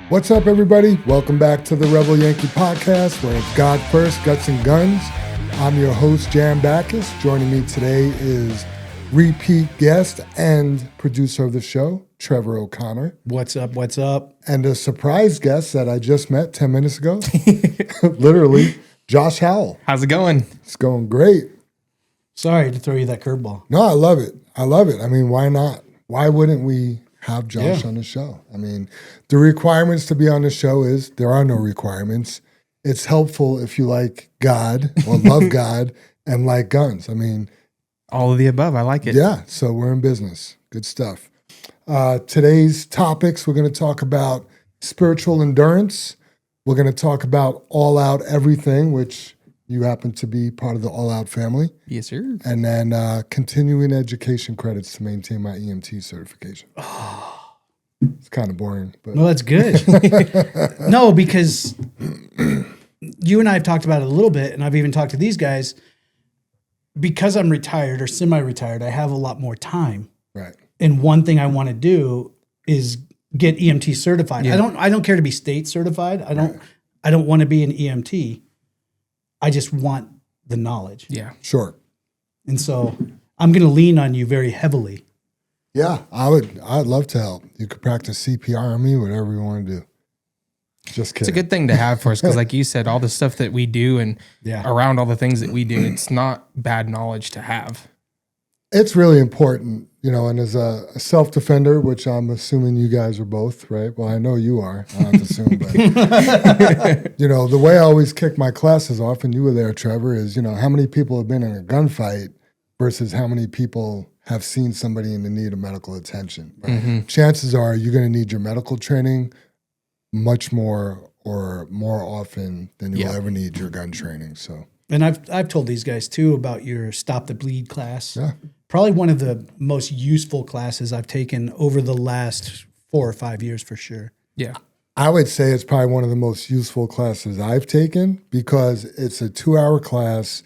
What's up, everybody? Welcome back to the Rebel Yankee podcast, where it's God first, guts and guns. I'm your host, Jan Backus. Joining me today is repeat guest and producer of the show, Trevor O'Connor. What's up? What's up? And a surprise guest that I just met 10 minutes ago, literally, Josh Howell. How's it going? It's going great. Sorry to throw you that curveball. No, I love it. I love it. I mean, why not? Why wouldn't we have Josh on the show? I mean, the requirements to be on the show is there are no requirements. It's helpful if you like God or love God and like guns. I mean, all of the above. I like it. Yeah, so we're in business. Good stuff. Today's topics, we're going to talk about spiritual endurance. We're going to talk about all out everything, which you happen to be part of the all out family. Yes, sir. And then continuing education credits to maintain my EMT certification. It's kind of boring, but Well, that's good. No, because you and I have talked about it a little bit, and I've even talked to these guys. Because I'm retired or semi-retired, I have a lot more time. right. And one thing I want to do is get EMT certified. Yeah. I don't care to be state certified. I don't want to be an EMT. I just want the knowledge. Yeah. Sure. And so I'm going to lean on you very heavily. Yeah, I'd love to help. You could practice CPR on me, whatever you want to do. Just kidding. It's a good thing to have for us because, like you said, all the stuff that we do and Yeah. around all the things that we do, it's not bad knowledge to have. It's really important, and as a self-defender, which I'm assuming you guys are both, right? Well, I know you are. I don't have to assume, but, the way I always kick my classes off, and you were there, Trevor, is, how many people have been in a gunfight versus how many people have seen somebody in the need of medical attention. Mm-hmm. Chances are you're going to need your medical training much more or more often than you'll ever need your gun training. So, And I've told these guys too about your Stop the Bleed class. yeah. Probably one of the most useful classes I've taken over the last 4 or 5 years for sure. Yeah. I would say it's probably one of the most useful classes I've taken because it's a 2-hour class,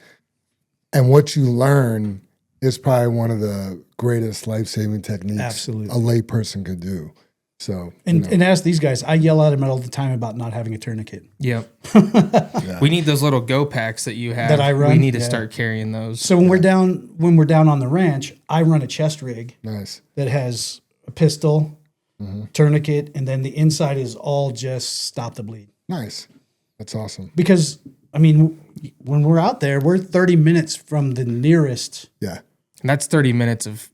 and what you learn is probably one of the greatest life-saving techniques Absolutely. a lay person could do. So, And ask these guys, I yell at them all the time about not having a tourniquet. Yep. We need those little go packs that you have. That I run? We need to Yeah. start carrying those. So when we're down on the ranch, I run a chest rig nice. that has a pistol, tourniquet, and then the inside is all just Stop the Bleed. Nice. That's awesome. Because when we're out there, we're 30 minutes from the nearest. Yeah. And that's 30 minutes of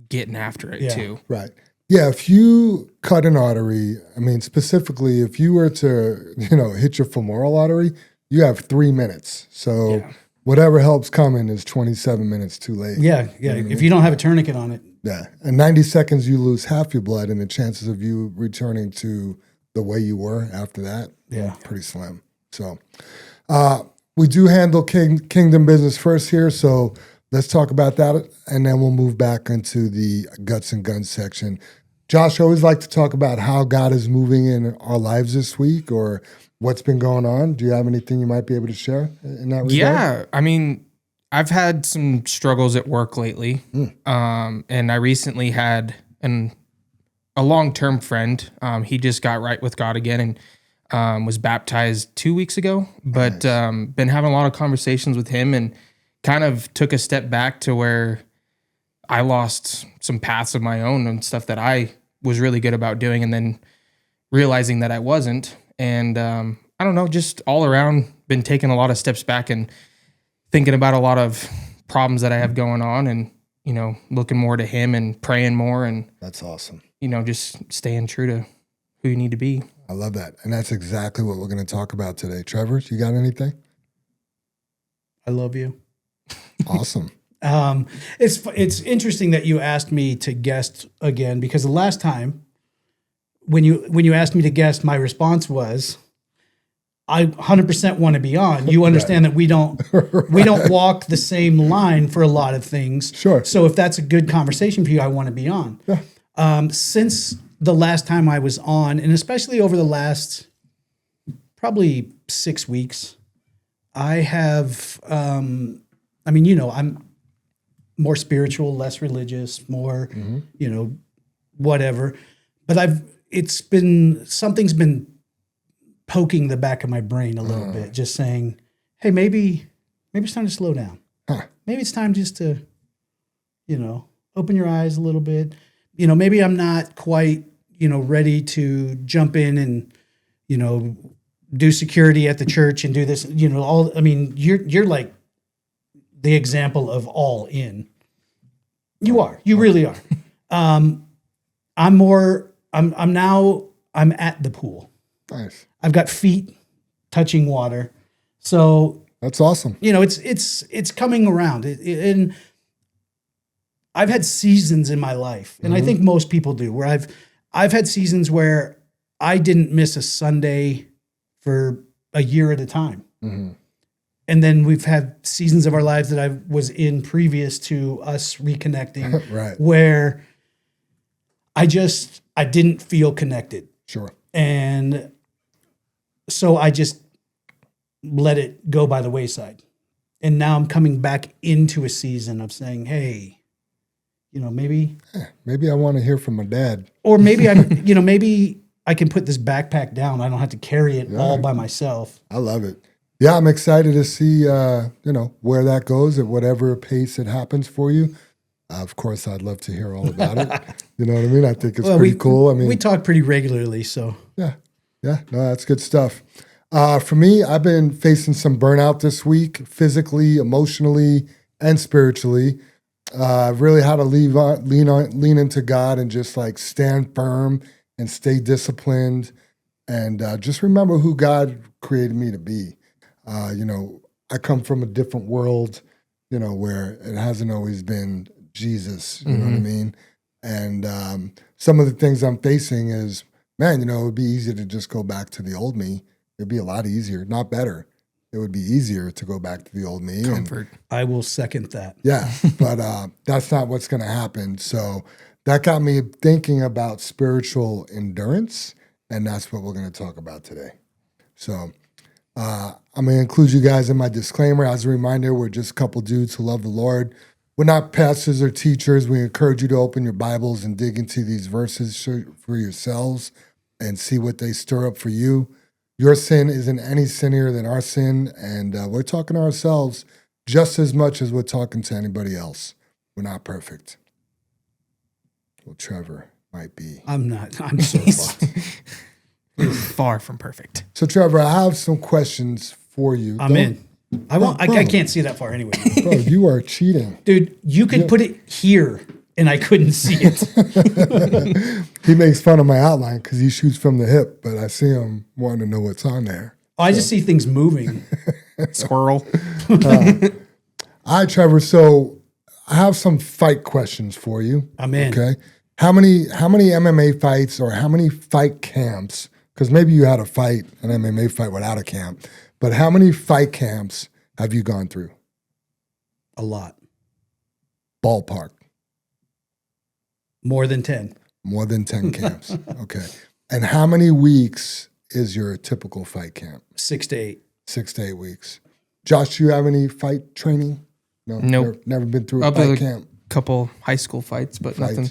getting after it, Yeah. too. Right. Yeah, if you cut an artery, specifically if you were to, hit your femoral artery, you have 3 minutes. So whatever help's coming is 27 minutes too late. Yeah. If you don't have a tourniquet on it. Yeah. In 90 seconds, you lose half your blood, and the chances of you returning to the way you were after that, pretty slim. So we do handle kingdom business first here, so let's talk about that, and then we'll move back into the guts and guns section. Josh, I always like to talk about how God is moving in our lives this week or what's been going on. Do you have anything you might be able to share in that regard? Yeah. I've had some struggles at work lately. And I recently had a long-term friend. He just got right with God again and was baptized 2 weeks ago. But been having a lot of conversations with him and kind of took a step back to where I lost some paths of my own and stuff that I was really good about doing, and then realizing that I wasn't. And I don't know, just all around been taking a lot of steps back and thinking about a lot of problems that I have going on, and looking more to him and praying more, and That's awesome. just staying true to who you need to be. I love that. And that's exactly what we're going to talk about today. Trevor, you got anything? I love you. Awesome. It's interesting that you asked me to guest again, because the last time when you asked me to guest, my response was, I 100% want to be on. You understand that we don't walk the same line for a lot of things. Sure. So if that's a good conversation for you, I want to be on. Yeah. Since the last time I was on, and especially over the last probably 6 weeks, I have, I'm more spiritual, less religious, more, whatever. But something's been poking the back of my brain a little bit, just saying, hey, maybe it's time to slow down. Maybe it's time just to, open your eyes a little bit. Maybe I'm not quite, ready to jump in and, do security at the church and do this, you're like the example of all in. You are, you really are. I'm at the pool. Nice. I've got feet touching water. So that's awesome. It's coming around. And I've had seasons in my life, and I think most people do, where I've had seasons where I didn't miss a Sunday for a year at a time. Mm-hmm. And then we've had seasons of our lives that I was in previous to us reconnecting, right, where I didn't feel connected. Sure. And so I just let it go by the wayside. And now I'm coming back into a season of saying, hey, maybe I want to hear from my dad. Or maybe maybe I can put this backpack down. I don't have to carry it all by myself. I love it. Yeah, I'm excited to see, where that goes at whatever pace it happens for you. Of course, I'd love to hear all about it. You know what I mean? I think it's pretty cool. We talk pretty regularly, so. Yeah. No, that's good stuff. For me, I've been facing some burnout this week, physically, emotionally, and spiritually. I've really had to lean into God and just like stand firm and stay disciplined and just remember who God created me to be. I come from a different world, where it hasn't always been Jesus, you know what I mean? And some of the things I'm facing is, man, it would be easier to just go back to the old me. It'd be a lot easier, not better. It would be easier to go back to the old me. Comfort. I will second that. Yeah, but that's not what's going to happen. So that got me thinking about spiritual endurance, and that's what we're going to talk about today. So I'm going to include you guys in my disclaimer. As a reminder, we're just a couple dudes who love the Lord. We're not pastors or teachers. We encourage you to open your Bibles and dig into these verses for yourselves and see what they stir up for you. Your sin isn't any sinnier than our sin, and we're talking to ourselves just as much as we're talking to anybody else. We're not perfect. Well, Trevor might be. I'm not. I'm so far. Far from perfect. So, Trevor, I have some questions for you. I'm in. I can't see that far anyway. Bro, you are cheating. Dude, you could put it here, and I couldn't see it. He makes fun of my outline because he shoots from the hip, but I see him wanting to know what's on there. I just see things moving. Squirrel. All right, Trevor. So I have some fight questions for you. I'm in. Okay. How many MMA fights or how many fight camps? Because maybe you had a fight, an MMA fight without a camp. But how many fight camps have you gone through? A lot. Ballpark. More than 10. More than 10 camps. Okay. And how many weeks is your typical fight camp? 6 to 8. 6 to 8 weeks. Josh, do you have any fight training? No. Nope. Never been through a fight camp. Couple high school fights, but nothing.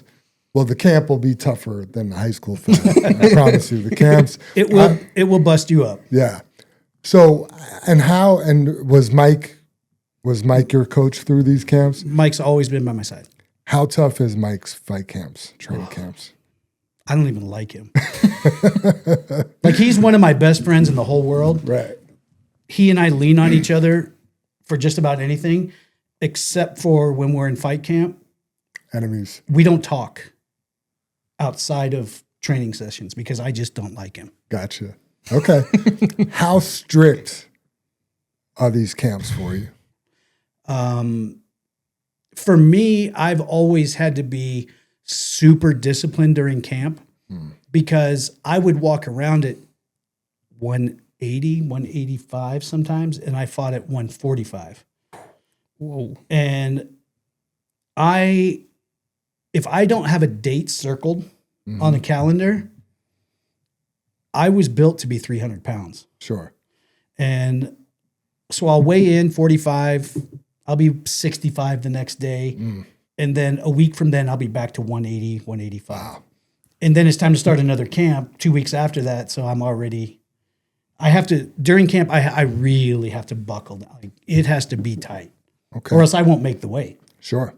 Well, the camp will be tougher than the high school fight. I promise you. The camps. It will bust you up. Yeah. So, and was Mike your coach through these camps? Mike's always been by my side. How tough is Mike's fight camps, training camps? I don't even like him. Like, he's one of my best friends in the whole world. Right. He and I lean on each other for just about anything, except for when we're in fight camp. Enemies. We don't talk outside of training sessions because I just don't like him. Gotcha. Okay. How strict are these camps for you? For me, I've always had to be super disciplined during camp because I would walk around at 180, 185 sometimes, and I fought at 145. Whoa. And if I don't have a date circled on a calendar, I was built to be 300 pounds. Sure. And so I'll weigh in 45. I'll be 65 the next day. And then a week from then, I'll be back to 180, 185. Wow. And then it's time to start another camp 2 weeks after that. So I'm already I have to, during camp, I really have to buckle down. Like, it has to be tight. Okay. Or else I won't make the weight. Sure.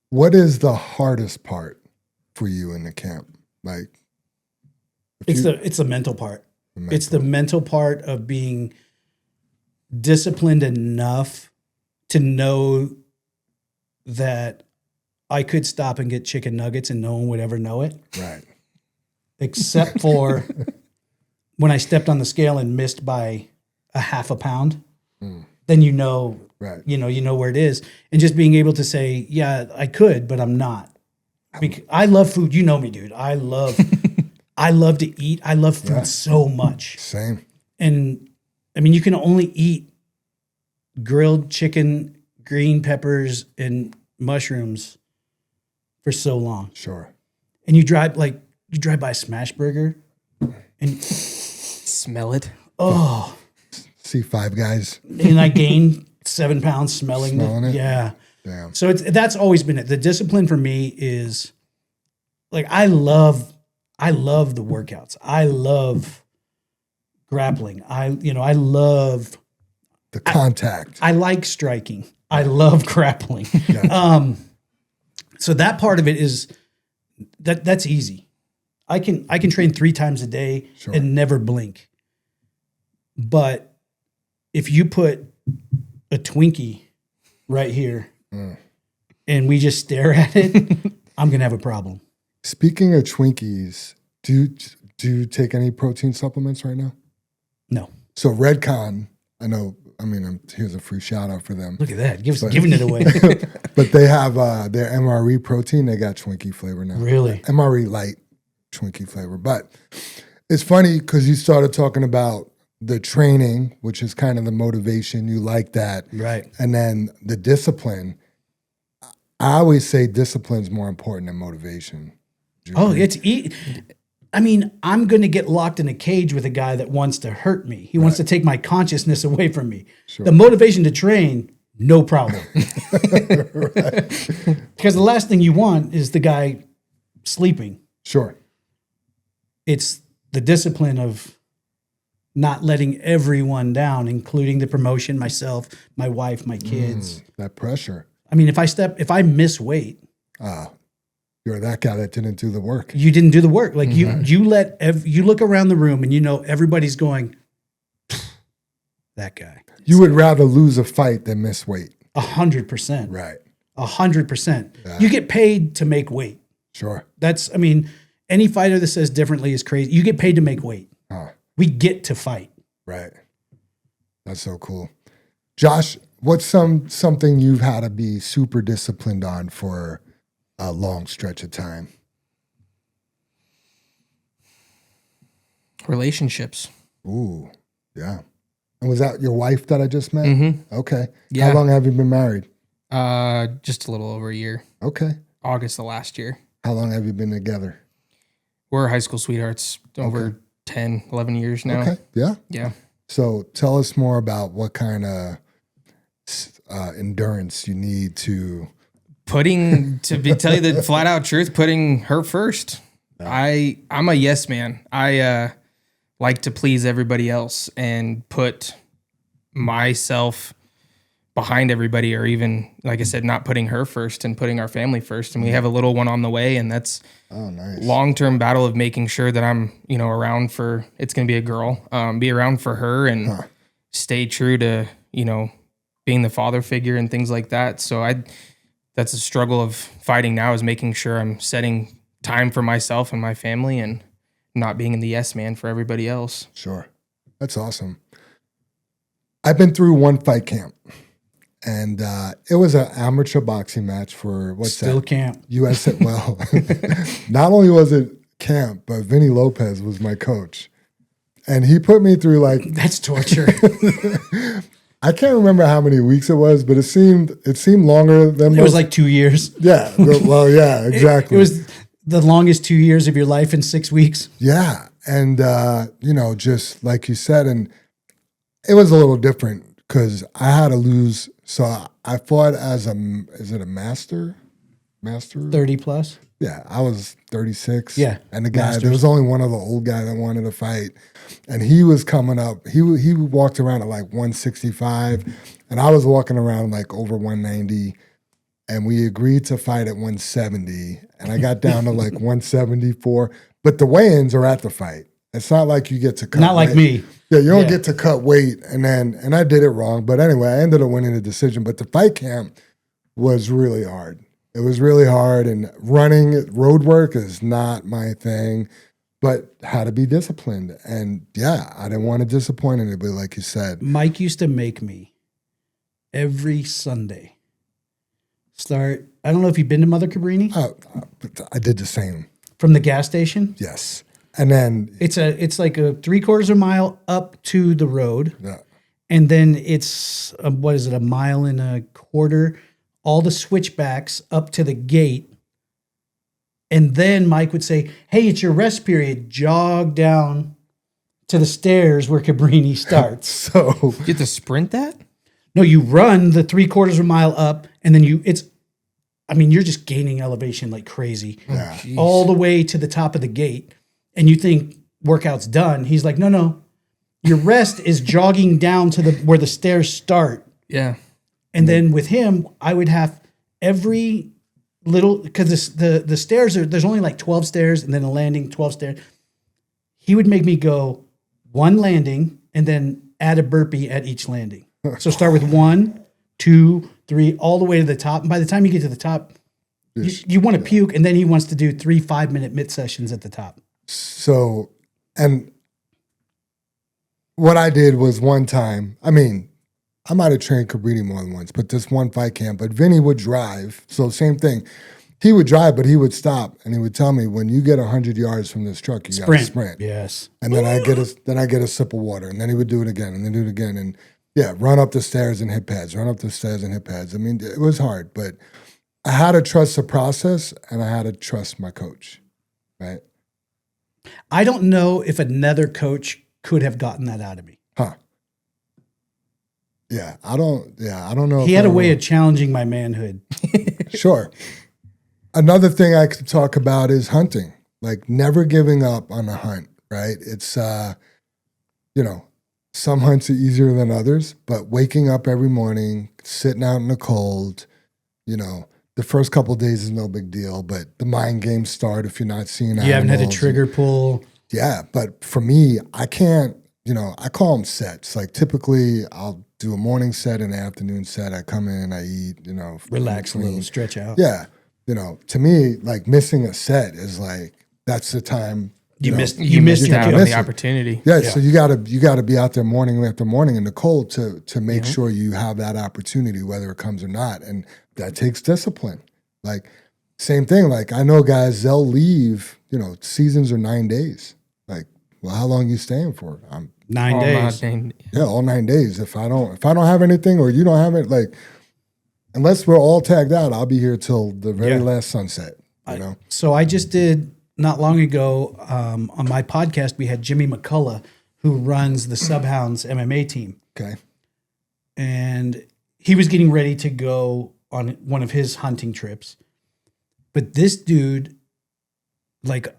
What is the hardest part for you in the camp? Like, It's the mental part. It's the mental part of being disciplined enough to know that I could stop and get chicken nuggets and no one would ever know it. Right. Except for when I stepped on the scale and missed by a half a pound, then you know, Right. you know where it is. And just being able to say, yeah, I could, but I'm not. Because I love food. You know me, dude. I love to eat. I love food so much. Same. And I mean, you can only eat grilled chicken, green peppers, and mushrooms for so long. Sure. And you drive by a smash burger and Smell it. oh, See Five Guys. and I gained 7 pounds smelling Smelling it? Yeah. Damn. So that's always been it. The discipline for me is like, I love the workouts. I love grappling. I love The contact. I like striking. I love grappling. Gotcha. So that part of it is that's easy. I can train 3 times a day and never blink. But if you put a Twinkie right here and we just stare at it, I'm gonna have a problem. Speaking of Twinkies, do you take any protein supplements right now? No. So Redcon, here's a free shout out for them. Look at that. Giving it away. But they have their MRE protein. They got Twinkie flavor now. Really? MRE light Twinkie flavor. But it's funny because you started talking about the training, which is kind of the motivation. You like that. Right. And then the discipline. I always say discipline's more important than motivation. I mean, I'm going to get locked in a cage with a guy that wants to hurt me. He wants to take my consciousness away from me. Sure. The motivation to train, no problem. Because the last thing you want is the guy sleeping. Sure. It's the discipline of not letting everyone down, including the promotion, myself, my wife, my kids. That pressure. I mean, if I miss weight, You're that guy that didn't do the work. you didn't do the work. Like you look around the room and you know everybody's going, that guy. You would rather lose a fight than miss weight. 100%. Right. 100%. You get paid to make weight. Sure. Any fighter that says differently is crazy. You get paid to make weight. We get to fight. Right. That's so cool. Josh, what's something you've had to be super disciplined on for a long stretch of time? Relationships. Ooh, yeah. And was that your wife that I just met? Mm-hmm. Okay. Yeah. How long have you been married? Just a little over a year. Okay. August of last year. How long have you been together? We're high school sweethearts over 10, 11 years now. Okay. Yeah. Yeah. So tell us more about what kind of endurance you need to tell you the flat out truth, putting her first. I'm a yes man. I like to please everybody else and put myself behind everybody, or even, like I said, not putting her first and putting our family first. And we have a little one on the way, and that's nice. Long-term battle of making sure that I'm, around for, it's going to be a girl, be around for her and stay true to, being the father figure and things like that. So that's a struggle of fighting now, is making sure I'm setting time for myself and my family and not being the yes man for everybody else. Sure. That's awesome. I've been through one fight camp, and it was an amateur boxing match for Still camp. USA. Well, not only was it camp, but Vinny Lopez was my coach, and he put me through that's torture. I can't remember how many weeks it was, but it seemed longer than It was like 2 years. Yeah. Well, yeah, exactly. It was the longest 2 years of your life in 6 weeks. Yeah. And, just like you said, and it was a little different because I had to lose. So I fought as is it a master? 30 plus. Yeah, I was 36. Yeah, and the guy Masters. there was only one other old guy that wanted to fight, and he was coming up. He walked around at like 165, and I was walking around like over 190. And we agreed to fight at 170, and I got down to like 174. But the weigh-ins are at the fight. It's not like you get to cut. Not like weight. me. Yeah, you don't get to cut weight, and I did it wrong. But anyway, I ended up winning the decision. But the fight camp was really hard. It was really hard, and running road work is not my thing. But had to be disciplined, and yeah, I didn't want to disappoint anybody, like you said. Mike used to make me every Sunday start. I don't know if you've been to Mother Cabrini I did the same. from the gas station. Yes, and then It's like a 3/4 of a mile up to the road, yeah. and then it's what is it, 1.25 miles, all the switchbacks up to the gate, and then Mike would say, "Hey, it's your rest period. Jog down to the stairs where Cabrini starts." So You have to sprint that? No, you run the 3/4 of a mile up, and then you're just gaining elevation like crazy, all the way to the top of the gate. And you think workout's done. He's like, no, your rest is jogging down to where the stairs start. Yeah. And then with him, I would have every little, because the stairs there's only like 12 stairs and then a landing, 12 stairs. He would make me go one landing and then add a burpee at each landing. So start with 1, 2, 3, all the way to the top. And by the time you get to the top, you want to puke. And then he wants to do 3 5-minute mid sessions at the top. So, and what I did was one time, I might have trained Cabrini more than once, but this one fight camp, but Vinny would drive. So same thing. He would drive, but he would stop and he would tell me, when you get 100 yards from this truck, you got to sprint. Yes. And then I get a sip of water, and then he would do it again and then do it again. And yeah, run up the stairs and hit pads, run up the stairs and hit pads. It was hard, but I had to trust the process and I had to trust my coach, right? I don't know if another coach could have gotten that out of me. Huh. Yeah, I don't know. He had a way of challenging my manhood. Sure. Another thing I could talk about is hunting, like never giving up on a hunt, right? It's, some hunts are easier than others, but waking up every morning, sitting out in the cold, the first couple of days is no big deal, but the mind games start if you're not seeing animals. You haven't had a trigger pull. Yeah, but for me, I can't, I call them sets. Like typically I'll do a morning set and an afternoon set. I come in, I eat, Relax a little, stretch out. Yeah. To me, like missing a set is like, that's the time. You missed your out kill. on the opportunity. Yeah, so you gotta be out there morning after morning in the cold to make sure you have that opportunity, whether it comes or not, and that takes discipline. Like same thing. Like I know guys, they'll leave. Seasons are 9 days. Like, well, how long are you staying for? 9 days. All 9 days. If I don't have anything or you don't have it, like unless we're all tagged out, I'll be here till the very last sunset. So I just did. Not long ago, on my podcast, we had Jimmy McCullough, who runs the Subhounds MMA team. Okay. And he was getting ready to go on one of his hunting trips. But this dude, like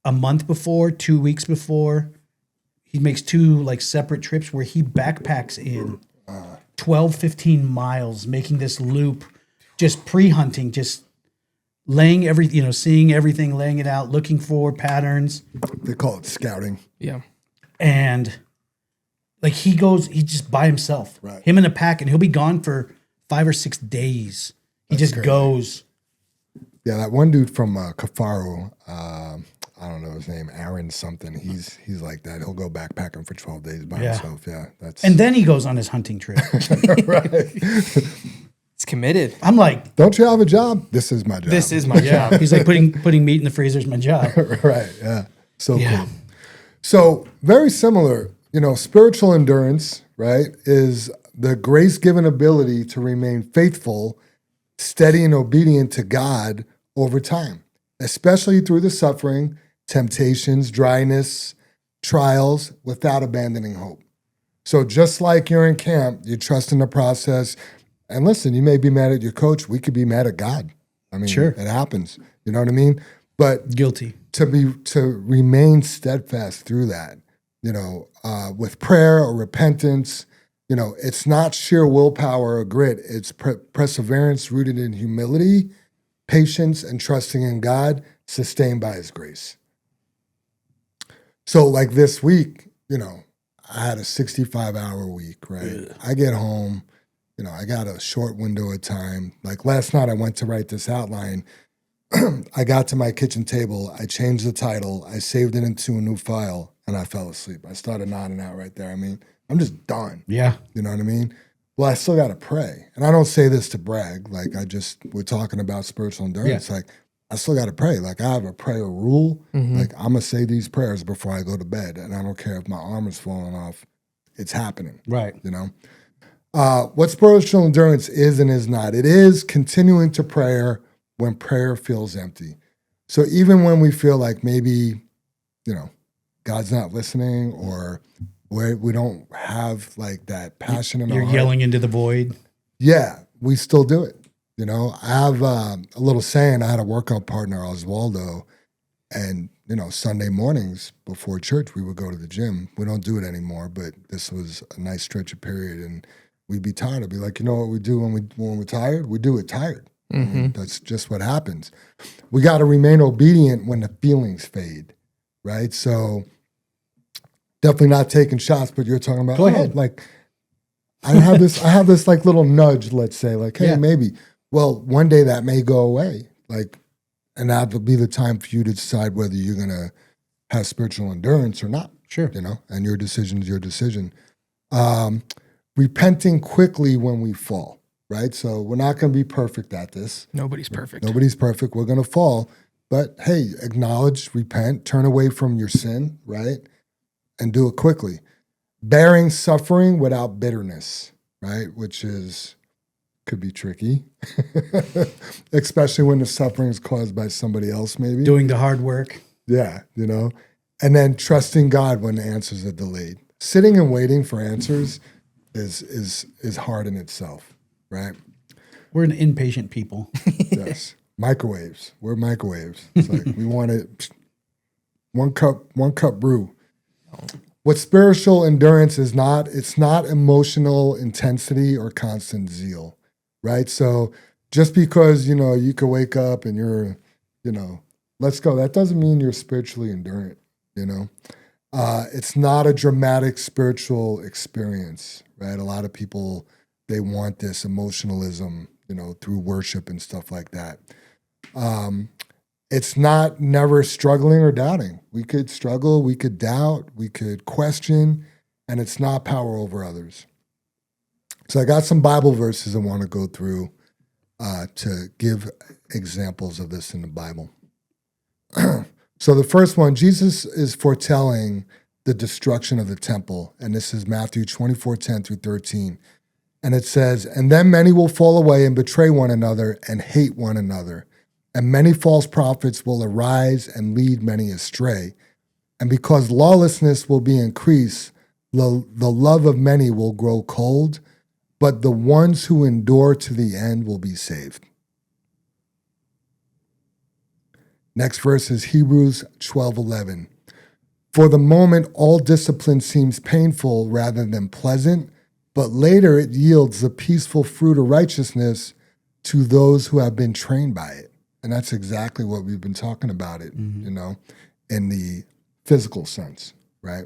a month before, 2 weeks before, he makes 2 like separate trips where he backpacks in 12, 15 miles, making this loop, just pre-hunting, just laying everything, seeing everything, laying it out, looking for patterns. They call it scouting. Yeah. And like he's just by himself, right? Him in a pack, and he'll be gone for 5 or 6 days. He just crazy. goes. Yeah, that one dude from Kafaro, I don't know his name, Aaron something. He's like that. He'll go backpacking for 12 days by himself. Yeah, and then he goes on his hunting trip. Right. It's committed. I'm like, don't you have a job? This is my job. This is my job. He's like putting meat in the freezer is my job. Right. Yeah. So cool. So very similar. Spiritual endurance, right, is the grace-given ability to remain faithful, steady, and obedient to God over time, especially through the suffering, temptations, dryness, trials, without abandoning hope. So just like you're in camp, you trust in the process. And listen, you may be mad at your coach. We could be mad at God. I mean, Sure. it happens. You know what I mean? But Guilty. to remain steadfast through that, with prayer or repentance, it's not sheer willpower or grit. It's perseverance rooted in humility, patience, and trusting in God, sustained by His grace. So, like this week, I had a 65-hour week, right? Yeah. I get home, I got a short window of time. Like last night, I went to write this outline. I got to my kitchen table. I changed the title. I saved it into a new file, and I fell asleep. I started nodding out right there. I mean, I'm just done. Yeah. You know what I mean? Well, I still got to pray. And I don't say this to brag. Like we're talking about spiritual endurance. Yeah. Like I still got to pray. Like I have a prayer rule. Mm-hmm. Like I'm going to say these prayers before I go to bed. And I don't care if my arm is falling off. It's happening. Right. What spiritual endurance is and is not. It is continuing to prayer when prayer feels empty. So even when we feel like maybe, God's not listening or we don't have like that passion in our heart. You're yelling into the void. Yeah, we still do it. I have a little saying. I had a workout partner, Oswaldo, and, Sunday mornings before church, we would go to the gym. We don't do it anymore, but this was a nice stretch of period. And we'd be tired. I'd be like, you know what we do when we're tired? We do it tired. Mm-hmm. I mean, that's just what happens. We got to remain obedient when the feelings fade, right? So definitely not taking shots, but you're talking about, go ahead. Like I have this like little nudge, let's say, like, hey, maybe. Well, one day that may go away, like, and that'll be the time for you to decide whether you're gonna have spiritual endurance or not. Sure, and your decision is your decision. Repenting quickly when we fall. Right? So we're not going to be perfect at this. Nobody's perfect. Nobody's perfect. We're going to fall. But hey, acknowledge, repent, turn away from your sin, right? And do it quickly. Bearing suffering without bitterness, right? Which could be tricky, especially when the suffering is caused by somebody else, maybe. Doing the hard work. Yeah, And then trusting God when the answers are delayed. Sitting and waiting for answers is hard in itself. Right. We're an impatient people. Yes. Microwaves. We're microwaves. It's like we want it one cup brew. What spiritual endurance is not, it's not emotional intensity or constant zeal. Right. So just because, you could wake up and you're, let's go. That doesn't mean you're spiritually endurant, It's not a dramatic spiritual experience, right? A lot of people, they want this emotionalism, through worship and stuff like that. It's not never struggling or doubting. We could struggle, we could doubt, we could question, and it's not power over others. So I got some Bible verses I want to go through to give examples of this in the Bible. So the first one, Jesus is foretelling the destruction of the temple, and this is Matthew 24:10 through 13. And it says, and then many will fall away and betray one another and hate one another. And many false prophets will arise and lead many astray. And because lawlessness will be increased, the love of many will grow cold, but the ones who endure to the end will be saved. Next verse is Hebrews 12:11. For the moment, all discipline seems painful rather than pleasant, but later it yields the peaceful fruit of righteousness to those who have been trained by it. And that's exactly what we've been talking about it, in the physical sense, right?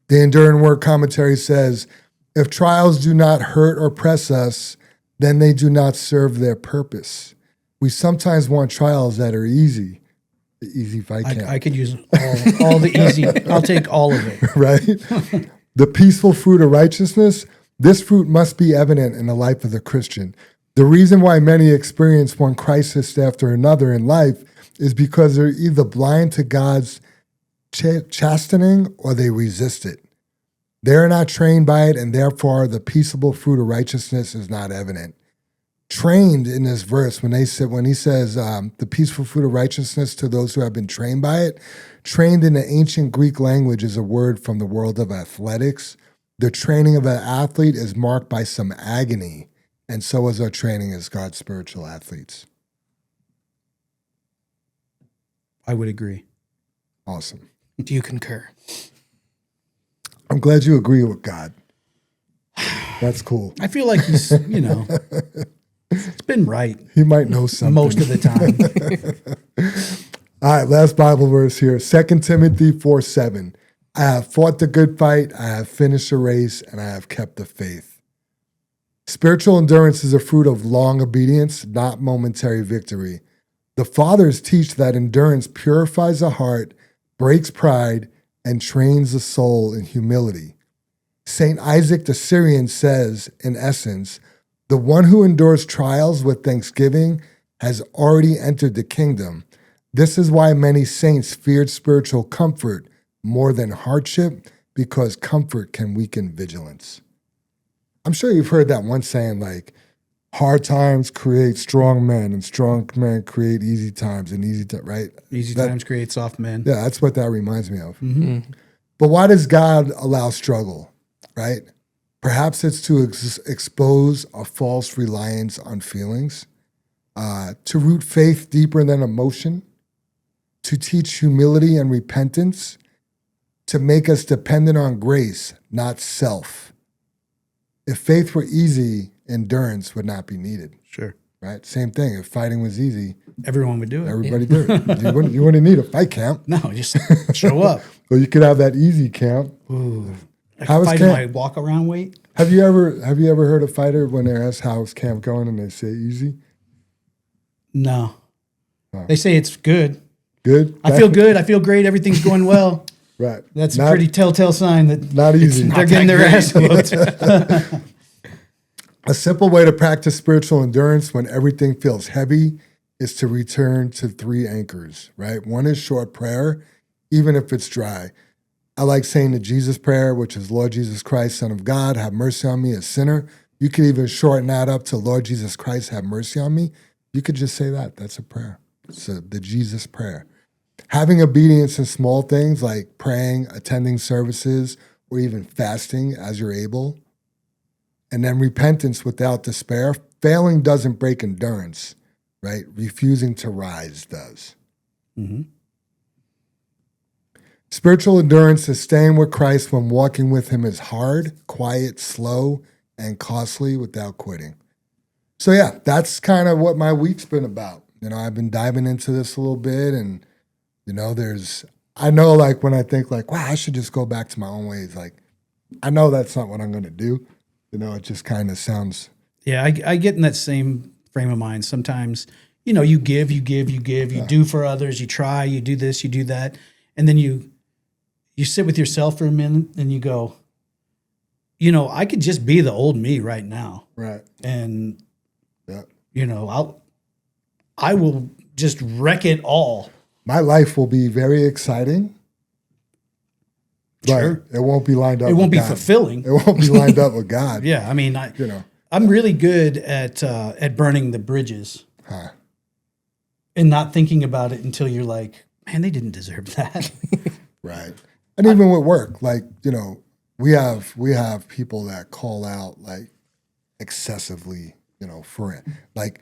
The Enduring Word commentary says, if trials do not hurt or press us, then they do not serve their purpose. We sometimes want trials that are easy. Easy if I can. I could use all the easy. I'll take all of it. Right? The peaceful fruit of righteousness, this fruit must be evident in the life of the Christian. The reason why many experience one crisis after another in life is because they're either blind to God's chastening or they resist it. They're not trained by it, and therefore the peaceable fruit of righteousness is not evident. Trained in this verse, when he says the peaceful fruit of righteousness to those who have been trained by it, trained in the ancient Greek language is a word from the world of athletics. The training of an athlete is marked by some agony and so is our training as God's spiritual athletes. I would agree. Awesome. Do you concur? I'm glad you agree with God. That's cool. I feel like he's, it's been right He might know something. most of the time. All right, last Bible verse here. 2 Timothy 4:7. I have fought the good fight, I have finished the race, and I have kept the faith. Spiritual endurance is a fruit of long obedience, not momentary victory. The fathers teach that endurance purifies the heart, breaks pride, and trains the soul in humility. St. Isaac the Syrian says, in essence, the one who endures trials with thanksgiving has already entered the kingdom. This is why many saints feared spiritual comfort more than hardship, because comfort can weaken vigilance. I'm sure you've heard that one saying, like, hard times create strong men, and strong men create easy times, and right? Easy times create soft men. Yeah, that's what that reminds me of. Mm-hmm. But why does God allow struggle, right? Perhaps it's to expose a false reliance on feelings, to root faith deeper than emotion, to teach humility and repentance, to make us dependent on grace, not self. If faith were easy, endurance would not be needed. Sure. Right? Same thing. If fighting was easy, Everyone would do it. everybody do it. You wouldn't need a fight camp. No, just show up. Or you could have that easy camp. Ooh. How was Fighting camp? my walk around weight. Have you ever heard a fighter when they're asked how's camp going and they say easy? No. Oh. They say it's good. Good? I feel good. I feel great. Everything's going well. Right. That's a pretty telltale sign that not easy. they're getting their ass whooped. A simple way to practice spiritual endurance when everything feels heavy is to return to 3 anchors, right? One is short prayer, even if it's dry. I like saying the Jesus prayer, which is, Lord Jesus Christ, Son of God, have mercy on me, a sinner. You could even shorten that up to, Lord Jesus Christ, have mercy on me. You could just say that. That's a prayer. It's the Jesus prayer. Having obedience in small things like praying, attending services, or even fasting as you're able. And then repentance without despair. Failing doesn't break endurance, right? Refusing to rise does. Mm-hmm. Spiritual endurance is staying with Christ when walking with him is hard, quiet, slow, and costly without quitting. So yeah, that's kind of what my week's been about. I've been diving into this a little bit, and I know like when I think like, wow, I should just go back to my own ways. Like, I know that's not what I'm going to do. It just kind of sounds. Yeah, I get in that same frame of mind. Sometimes, you give, you do for others, you try, you do this, you do that. And then you sit with yourself for a minute and you go, I could just be the old me right now. Right. And, yeah. I will just wreck it all. My life will be very exciting. Sure. But it won't be lined up. It won't be God. fulfilling. It won't be lined up with God. Yeah. I mean, I'm really good at burning the bridges and not thinking about it until you're like, man, they didn't deserve that. Right. And even with work, like, we have people that call out like excessively, for it. Like,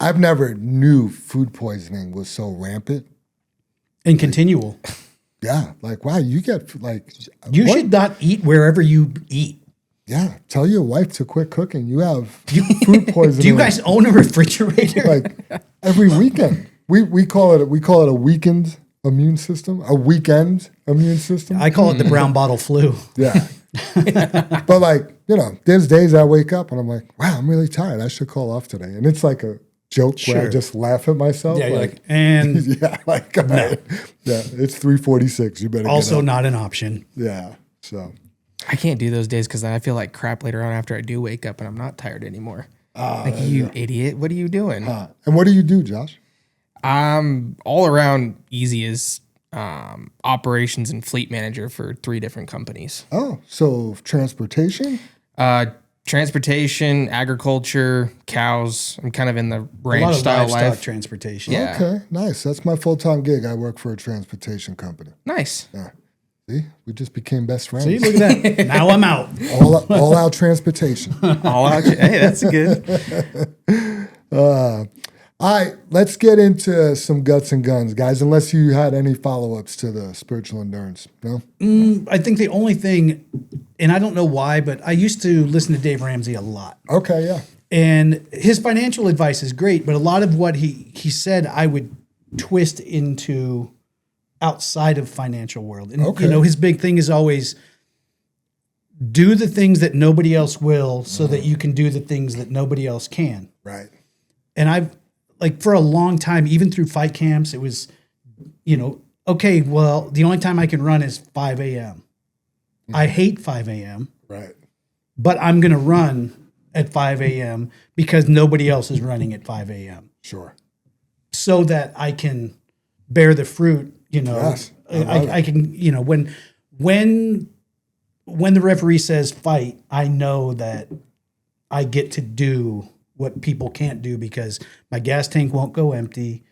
I've never knew food poisoning was so rampant. And continual. Yeah. Like, wow, you get like. You should not eat wherever you eat. Yeah. Tell your wife to quit cooking. You have food poisoning. Do you guys own a refrigerator? Like every weekend. We call it a weekend immune system, a weekend immune system. I call it the brown bottle flu. Yeah. But like, there's days I wake up and I'm like, wow, I'm really tired. I should call off today. And it's like a joke where I just laugh at myself. Yeah, like and yeah, like, all right. Yeah, it's 3:46. You better also get up. not an option. Yeah. So I can't do those days because then I feel like crap later on after I do wake up and I'm not tired anymore. Like, you idiot. What are you doing? And what do you do, Josh? All around easy as operations and fleet manager for 3 different companies. Oh, so transportation? Transportation, agriculture, cows. I'm kind of in the ranch style life. Transportation. Yeah. Okay, nice. That's my full-time gig. I work for a transportation company. Nice. Yeah. See, we just became best friends. See, look at that. Now I'm out. All out transportation. All out. Hey, that's good. All right, let's get into some guts and guns, guys, unless you had any follow-ups to the spiritual endurance. No? I think the only thing, and I don't know why, but I used to listen to Dave Ramsey a lot. Okay, yeah. And his financial advice is great, but a lot of what he said I would twist into outside of financial world. And Okay. his big thing is always do the things that nobody else will so that you can do the things that nobody else can. Right. And I've for a long time, even through fight camps, it was, okay, well, the only time I can run is 5 a.m. I hate 5 a.m., Right. but I'm going to run at 5 a.m. because nobody else is running at 5 a.m. Sure. so that I can bear the fruit, Yes, I can, when the referee says fight, I know that I get to do what people can't do because my gas tank won't go empty.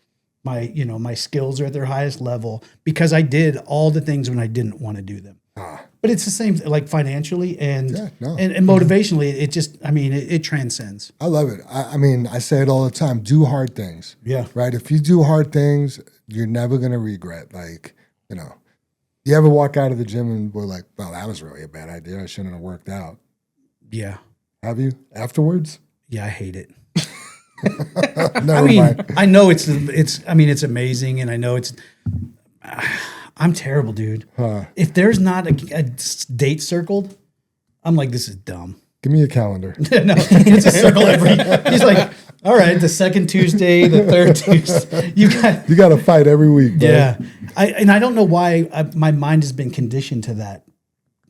My skills are at their highest level because I did all the things when I didn't want to do them. But it's the same, like financially and motivationally. It just, it transcends. I love it. I say it all the time. Do hard things. Yeah. Right. If you do hard things, you're never going to regret. You ever walk out of the gym and were like, well, that was really a bad idea. I shouldn't have worked out. Yeah. Have you afterwards? Yeah. I hate it. Never mind. I know it's amazing. And I know I'm terrible, dude. If there's not a date circled, I'm like, this is dumb. Give me a calendar. No, it's a circle he's like, all right, the second Tuesday, the third Tuesday. You got to fight every week, bro. Yeah. I don't know why my mind has been conditioned to that,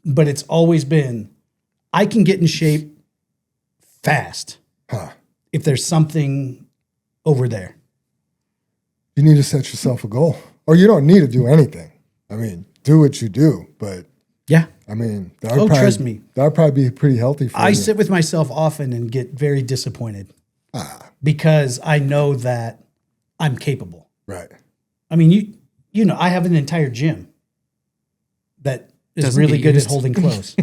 but it's always been, I can get in shape fast if there's something over there. You need to set yourself a goal, or you don't need to do anything. Do what you do, but yeah. trust me. That would probably be pretty healthy for you. I sit with myself often and get very disappointed because I know that I'm capable. Right. I have an entire gym that is really good at holding clothes.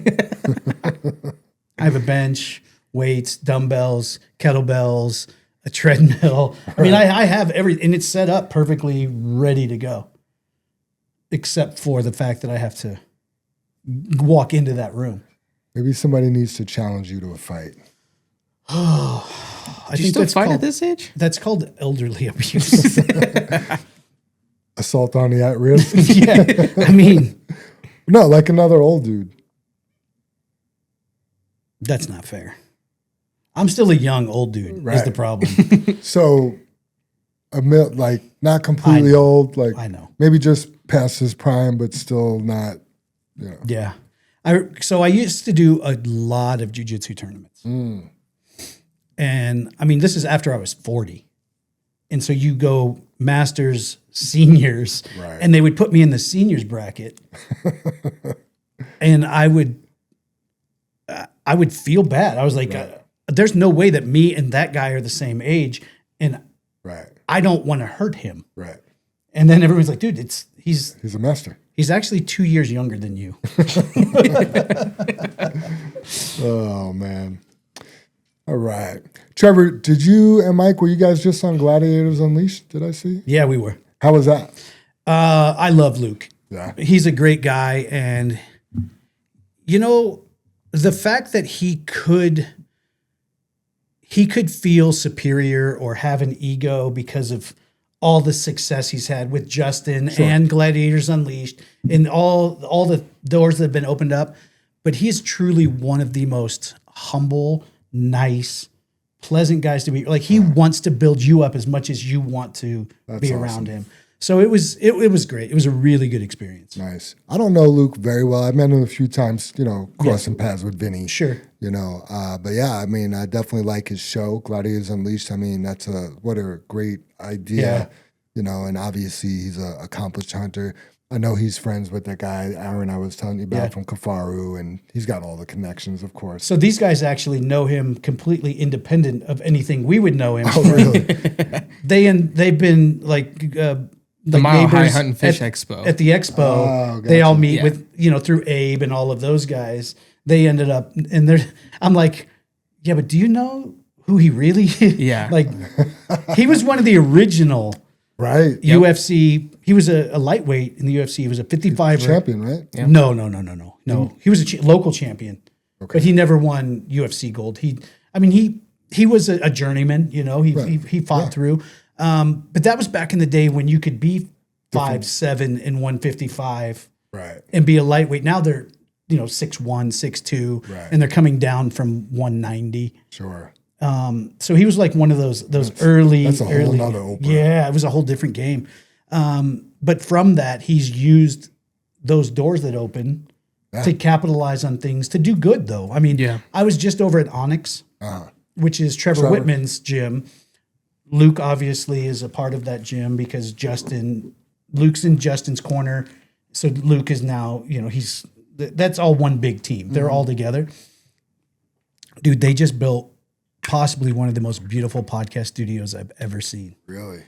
I have a bench, weights, dumbbells, kettlebells, a treadmill. I have and it's set up perfectly ready to go, except for the fact that I have to walk into that room. Maybe somebody needs to challenge you to a fight. I think that's fight at this age? That's called elderly abuse. Assault on the at-risk? Yeah. No, like another old dude. That's not fair. I'm still a young old dude, is the problem. So, not completely old, I know. Maybe just past his prime, but still not, Yeah. So I used to do a lot of jiu-jitsu tournaments. And this is after I was 40. And so you go masters, seniors, right. And they would put me in the seniors bracket. And I would feel bad. I was like, there's no way that me and that guy are the same age. And I don't want to hurt him. Right. And then everyone's like, dude, he's a master. He's actually 2 years younger than you. Oh, man. All right. Trevor, did you and Mike, were you guys just on Gladiators Unleashed? Did I see? Yeah, we were. How was that? I love Luke. Yeah. He's a great guy. And, the fact that he could feel superior or have an ego because of all the success he's had with Justin and Gladiators Unleashed and all the doors that have been opened up. But he is truly one of the most humble, nice, pleasant guys to be. Like, he wants to build you up as much as you want to be around him. So it was great. It was a really good experience. Nice. I don't know Luke very well. I've met him a few times, crossing paths with Vinny. Sure. But yeah, I definitely like his show, Gladiators Unleashed. That's what a great idea, and obviously he's an accomplished hunter. I know he's friends with that guy, Aaron, I was telling you about from Kafaru, and he's got all the connections, of course. So these guys actually know him completely independent of anything we would know him. Oh, really? They've been like the Mile High neighbors Hunt and Fish Expo. At the expo, Oh, gotcha. they all meet with through Abe and all of those guys, they ended up, and I'm like, yeah, but do you know who he really is? Yeah. Like, he was one of the original Right. UFC. He was a lightweight in the UFC. He was a 55er. Champion, right? Yeah. No. He was a local champion, but he never won UFC gold. He was a journeyman, he fought through. But that was back in the day when you could be 5'7" and 155 Right. and be a lightweight. Now they're, 6'1", 6'2", Right. and they're coming down from 190. Sure. So he was like one of those early. That's a whole nother opener. Yeah, it was a whole different game. But from that, he's used those doors that open to capitalize on things, to do good, though. I mean, I was just over at Onyx, which is Trevor Whitman's gym. Luke obviously is a part of that gym because Luke's in Justin's corner. So Luke is now, that's all one big team. They're all together. Dude, they just built possibly one of the most beautiful podcast studios I've ever seen. Really?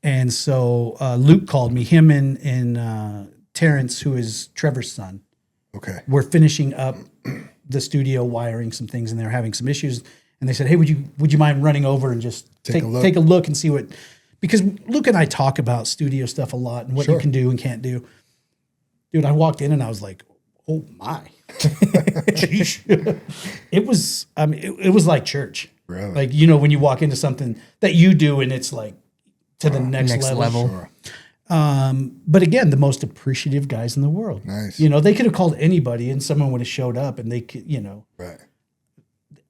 And so Luke called me, him and Terrence, who is Trevor's son. Okay. We're finishing up the studio, wiring some things, and they're having some issues. And they said, hey, would you mind running over and just take a look and see what, because Luke and I talk about studio stuff a lot and what you can do and can't do. Dude, I walked in and I was like, oh my. It was like church. Really? Like, when you walk into something that you do and it's like to the next level. Sure. But again, the most appreciative guys in the world. Nice. They could have called anybody and someone would have showed up and they could, Right.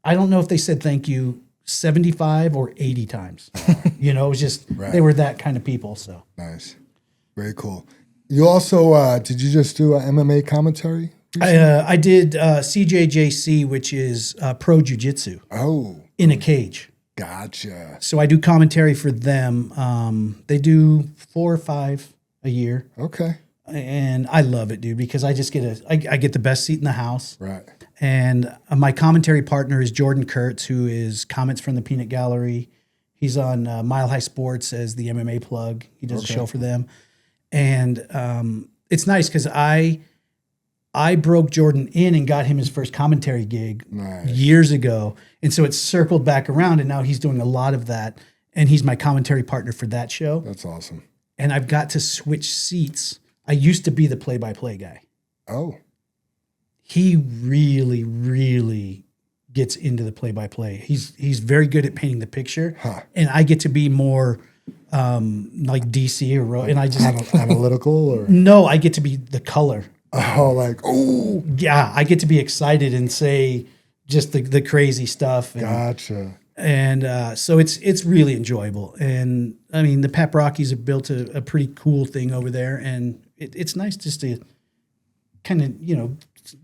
I don't know if they said thank you 75 or 80 times. It was just, they were that kind of people. So nice. Very cool. You also, did you just do an MMA commentary? I did CJJC, which is pro jiu-jitsu. Oh. In a cage. Gotcha. So I do commentary for them. They do 4 or 5 a year. Okay. And I love it, dude, because I just I get the best seat in the house. Right. And my commentary partner is Jordan Kurtz, who is Comments from the Peanut Gallery. He's on Mile High Sports as the MMA plug. He does a show for them. And it's nice because I broke Jordan in and got him his first commentary gig years ago. And so it's circled back around, and now he's doing a lot of that. And he's my commentary partner for that show. That's awesome. And I've got to switch seats. I used to be the play-by-play guy. Oh. He really, really gets into the play-by-play. He's very good at painting the picture. And I get to be more like DC and I just... Analytical or? No, I get to be the color. Oh, like, oh. Yeah, I get to be excited and say just the crazy stuff. And, Gotcha. And so it's really enjoyable. And I mean, the Pep Rockies have built a pretty cool thing over there. And it's nice just to kind of,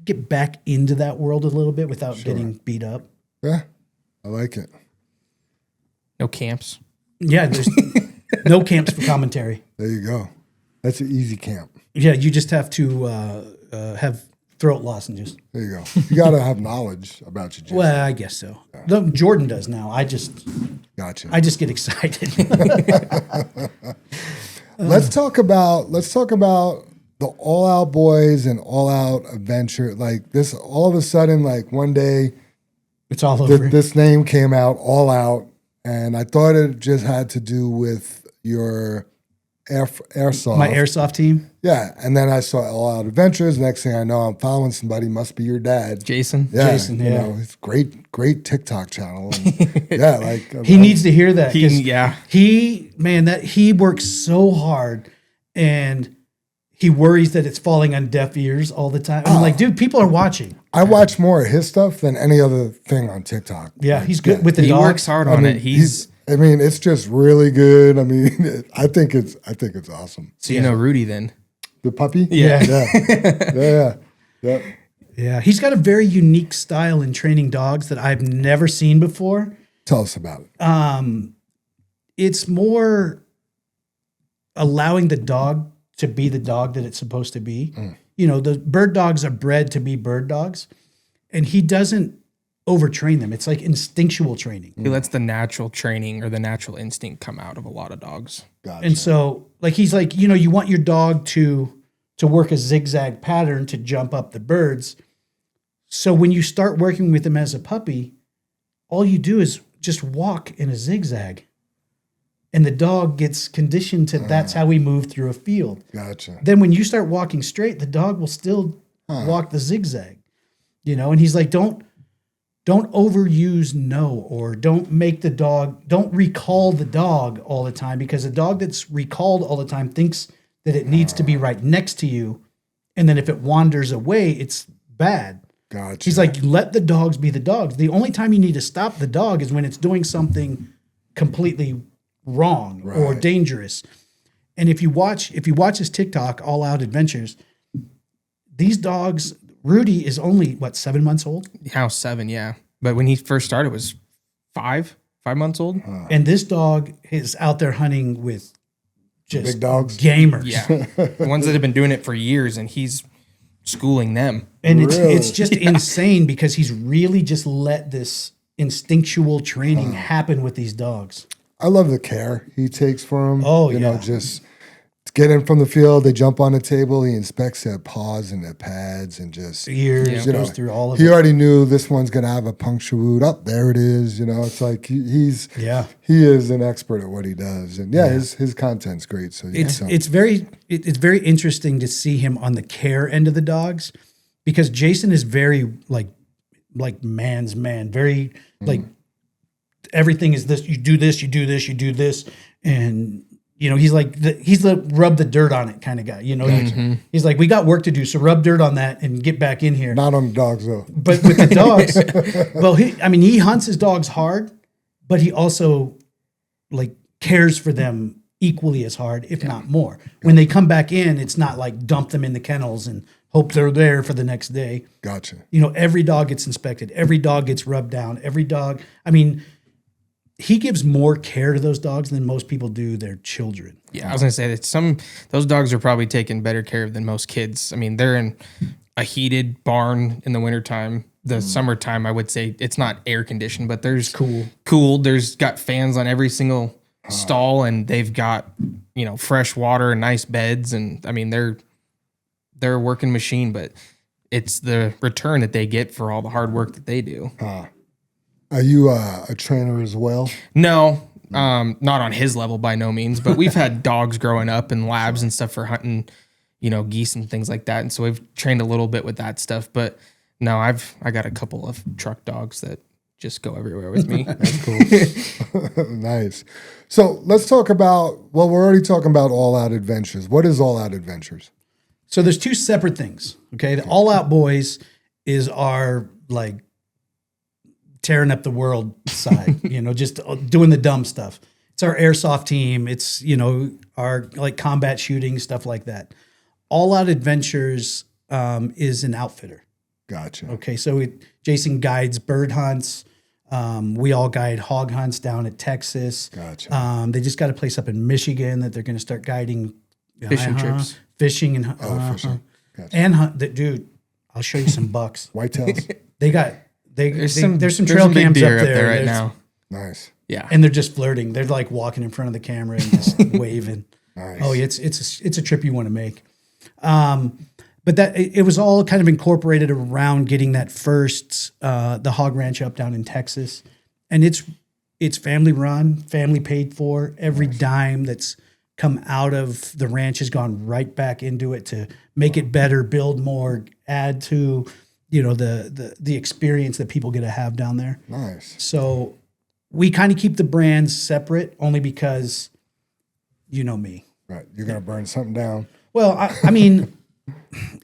get back into that world a little bit without getting beat up. Yeah, I like it. No camps. Yeah, there's no camps for commentary. There you go. That's an easy camp. Yeah, you just have to have throat lozenges. There you go. You got to have knowledge about jiu-jitsu. Well, I guess so. Yeah. Jordan does now. I just get excited. Let's talk about the All Out Boys and All Out Adventure. Like this, all of a sudden, like one day, it's all over. This name came out, All Out, and I thought it just had to do with your airsoft. My airsoft team? Yeah. And then I saw All Out Adventures. Next thing I know, I'm following somebody, must be your dad. Jason. Yeah. Jason, you know, it's great TikTok channel. And yeah, like he needs to hear that. He he works so hard and he worries that it's falling on deaf ears all the time. I'm like, dude, people are watching. I watch more of his stuff than any other thing on TikTok. Yeah, he's good with the He dogs. works hard on it. It's just really good. I mean, I think it's awesome. So you know Rudy then. The puppy? Yeah. Yeah. Yeah, he's got a very unique style in training dogs that I've never seen before. Tell us about it. It's more allowing the dog to be the dog that it's supposed to be. You know, the bird dogs are bred to be bird dogs, and he doesn't overtrain them. It's like instinctual training. He lets the natural training or the natural instinct come out of a lot of dogs. Gotcha. And so, like, he's like, you know, you want your dog to to work a zigzag pattern to jump up the birds. So when you start working with him as a puppy, all you do is just walk in a zigzag. And the dog gets conditioned to that's how we move through a field. Gotcha. Then when you start walking straight, the dog will still walk the zigzag. You know, and he's like, don't overuse no, or don't recall the dog all the time, because a dog that's recalled all the time thinks that it needs to be right next to you. And then if it wanders away, it's bad. Gotcha. He's like, let the dogs be the dogs. The only time you need to stop the dog is when it's doing something completely wrong or dangerous. And if you watch his TikTok, All Out Adventures, these dogs, Rudy is only 7 months old? Now 7, yeah. But when he first started, it was 5 months old. And this dog is out there hunting with just big dogs, gamers. Yeah, the ones that have been doing it for years, and he's schooling them. And it's just insane, because he's really just let this instinctual training happen with these dogs. I love the care he takes for them. Oh, you know, just get in from the field. They jump on the table. He inspects their paws and their pads and just ears. You know, goes through all of he it. already knew this one's gonna have a puncture wound. Up there it is. You know, it's like he is an expert at what he does, and his content's great. So it's very interesting to see him on the care end of the dogs, because Jason is very like man's man, very like. Everything is this. You do this. You do this. You do this, and you know he's the rub the dirt on it kind of guy. You know, he's like, we got work to do, so rub dirt on that and get back in here. Not on the dogs though. But with the dogs, well, he hunts his dogs hard, but he also like cares for them equally as hard, if not more. When they come back in, it's not like dump them in the kennels and hope they're there for the next day. Gotcha. You know, every dog gets inspected. Every dog gets rubbed down. Every dog. I mean, he gives more care to those dogs than most people do their children. Yeah, I was gonna say that those dogs are probably taken better care of than most kids. I mean, they're in a heated barn in the wintertime. The summertime, I would say it's not air conditioned, but there's cool. There's got fans on every single stall, and they've got, you know, fresh water and nice beds, and I mean they're a working machine, but it's the return that they get for all the hard work that they do. Are you a trainer as well? No, not on his level by no means, but we've had dogs growing up in labs and stuff for hunting, you know, geese and things like that. And so we've trained a little bit with that stuff, but no, I got a couple of truck dogs that just go everywhere with me. That's cool. Nice. So let's talk about, well, we're already talking about All Out Adventures. What is All Out Adventures? So there's two separate things. Okay. The All Out Boys is our like tearing up the world side, you know, just doing the dumb stuff. It's our airsoft team. It's, you know, our like combat shooting, stuff like that. All Out Adventures is an outfitter. Gotcha. Okay. So Jason guides bird hunts. We all guide hog hunts down at Texas. Gotcha. They just got a place up in Michigan that they're going to start guiding Fishing trips. Fishing and fishing. Gotcha. And hunt. Dude, I'll show you some bucks. Whitetails. There's some trail big cams deer up there right now. Nice. Yeah, and they're just flirting. They're like walking in front of the camera and just waving. Nice. Oh, yeah, it's a trip you want to make. But that it was all kind of incorporated around getting that first the hog ranch up down in Texas, and it's family run, family paid for. Every dime that's come out of the ranch has gone right back into it to make it better, build more, add to, you know, the experience that people get to have down there. Nice. So we kind of keep the brands separate only because, you know me. Right. You're going to burn something down. Well, I mean,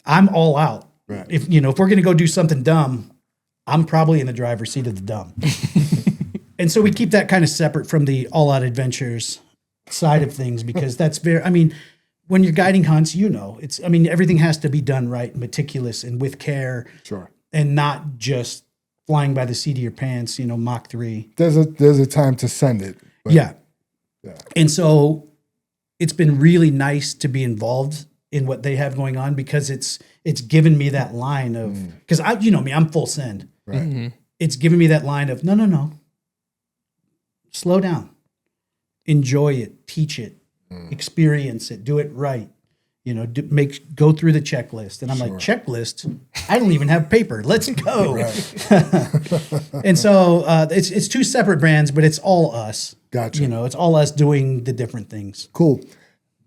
I'm all out. Right. If we're going to go do something dumb, I'm probably in the driver's seat of the dumb. And so we keep that kind of separate from the All Out Adventures side of things, because that's when you're guiding hunts, you know, everything has to be done right, meticulous and with care. Sure. And not just flying by the seat of your pants, you know, Mach 3. There's a time to send it. But Yeah. And so it's been really nice to be involved in what they have going on, because it's given me that line of, because you know me, I'm full send. Right. Mm-hmm. It's given me that line of, no. Slow down. Enjoy it, teach it, experience it, do it right. go through the checklist. And I'm like, checklist? I don't even have paper. Let's go. And so it's two separate brands, but it's all us. Gotcha. It's all us doing the different things. Cool.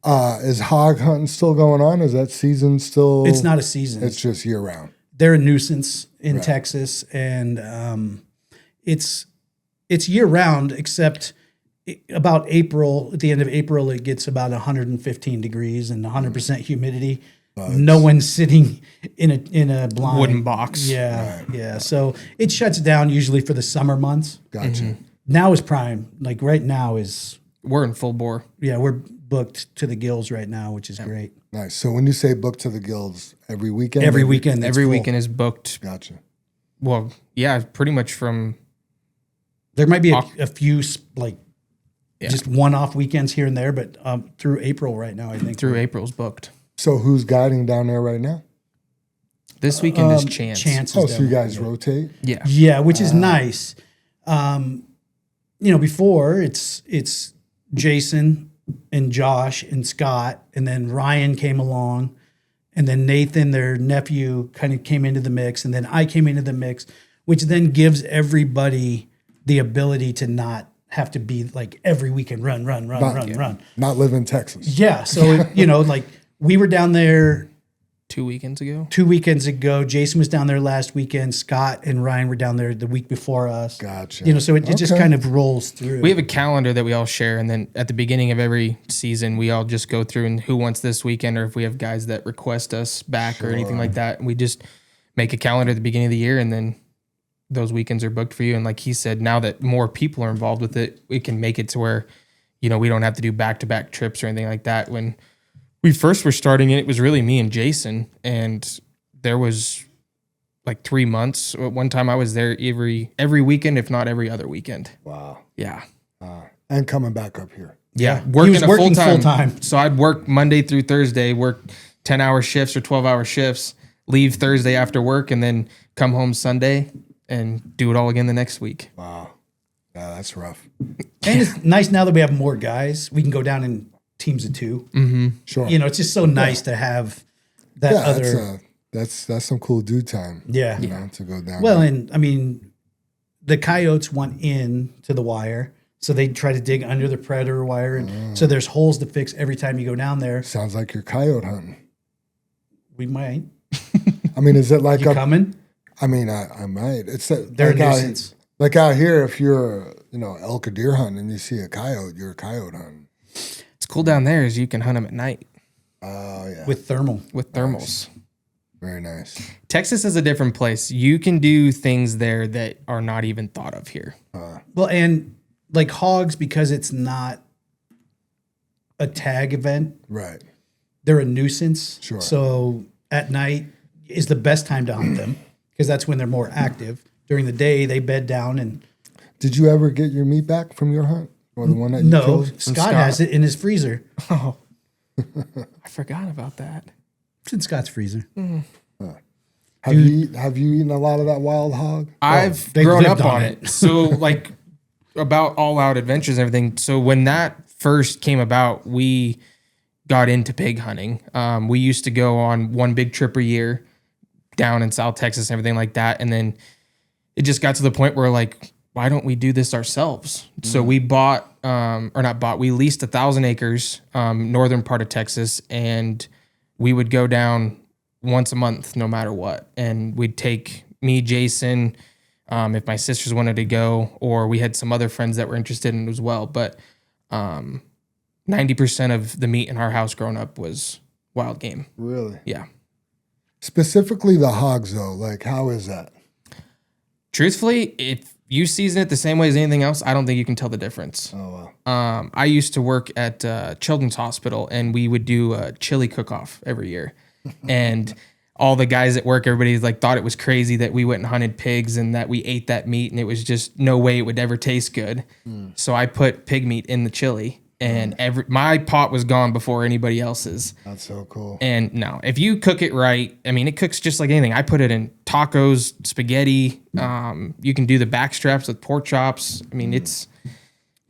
Is hog hunting still going on? Is that season still? It's not a season. It's just year round. They're a nuisance in Texas, and it's year round, except about April. At the end of April, it gets about 115 degrees and 100% humidity. No one's sitting in a blind wooden box. Yeah. So it shuts down usually for the summer months. Gotcha. Now is prime. Like right now we're in full bore. Yeah, we're booked to the gills right now, which is great. Nice. So when you say booked to the gills, every weekend? Every weekend. Every weekend is booked. Gotcha. Well, yeah, pretty much from. There might be a few just one-off weekends here and there, but through April right now, I think. Through April's booked. So who's guiding down there right now? This weekend is Chance. Chance. Oh, so you guys rotate? Yeah. Yeah, which is nice. Before it's Jason and Josh and Scott, and then Ryan came along, and then Nathan, their nephew, kind of came into the mix, and then I came into the mix, which then gives everybody the ability to not have to be like every weekend run. Not live in Texas. Yeah, so we were down there 2 weekends ago. 2 weekends ago. Jason was down there last weekend. Scott and Ryan were down there the week before us. Gotcha. So it just kind of rolls through. We have a calendar that we all share, and then at the beginning of every season, we all just go through and who wants this weekend, or if we have guys that request us back or anything like that, and we just make a calendar at the beginning of the year, and then those weekends are booked for you. And like he said, now that more people are involved with it, we can make it to where, we don't have to do back-to-back trips or anything like that. When we first were starting it was really me and Jason, and there was like 3 months. One time I was there every weekend, if not every other weekend. Wow. Yeah. And coming back up here. Yeah. Working full time. So I'd work Monday through Thursday, work 10-hour shifts or 12-hour shifts, leave Thursday after work, and then come home Sunday and do it all again the next week. Wow. Yeah, that's rough. And it's nice now that we have more guys. We can go down in teams of two. Mm-hmm. Sure. It's just so nice to have that other. That's some cool dude time. Yeah. To go down. Well, there. and I mean, the coyotes want in to the wire, so they try to dig under the predator wire, and so there's holes to fix every time you go down there. Sounds like you're coyote hunting. We might. I mean, is it like you coming? I mean, I might. It's they're like a nuisance. Like out here, if you're elk or deer hunting and you see a coyote, you're a coyote hunting. It's cool down there is you can hunt them at night. Oh yeah, with thermals. Nice. Very nice. Texas is a different place. You can do things there that are not even thought of here. Well, and like hogs, because it's not a tag event. Right. They're a nuisance. Sure. So at night is the best time to hunt them because that's when they're more active. During the day, they bed down and. Did you ever get your meat back from your hunt, or the one that you killed? Scott has it in his freezer. Oh, I forgot about that. It's in Scott's freezer. Have you eaten a lot of that wild hog? I've grown up on it. So like about All Out Adventures and everything. So when that first came about, we got into pig hunting. We used to go on one big trip a year down in South Texas and everything like that. And then it just got to the point where like, why don't we do this ourselves? So we we leased 1,000 acres, northern part of Texas, and we would go down once a month, no matter what. And we'd take me, Jason, if my sisters wanted to go, or we had some other friends that were interested in it as well. But 90% of the meat in our house growing up was wild game. Really? Yeah. Specifically the hogs, though. Like, how is that? Truthfully, if you season it the same way as anything else, I don't think you can tell the difference. Oh, wow. I used to work at Children's Hospital, and we would do a chili cook-off every year. And all the guys at work, everybody like thought it was crazy that we went and hunted pigs and that we ate that meat, and it was just no way it would ever taste good. So I put pig meat in the chili, and my pot was gone before anybody else's. That's so cool. And no, if you cook it right, I mean, it cooks just like anything. I put it in tacos, spaghetti. You can do the back straps with pork chops. I mean, it's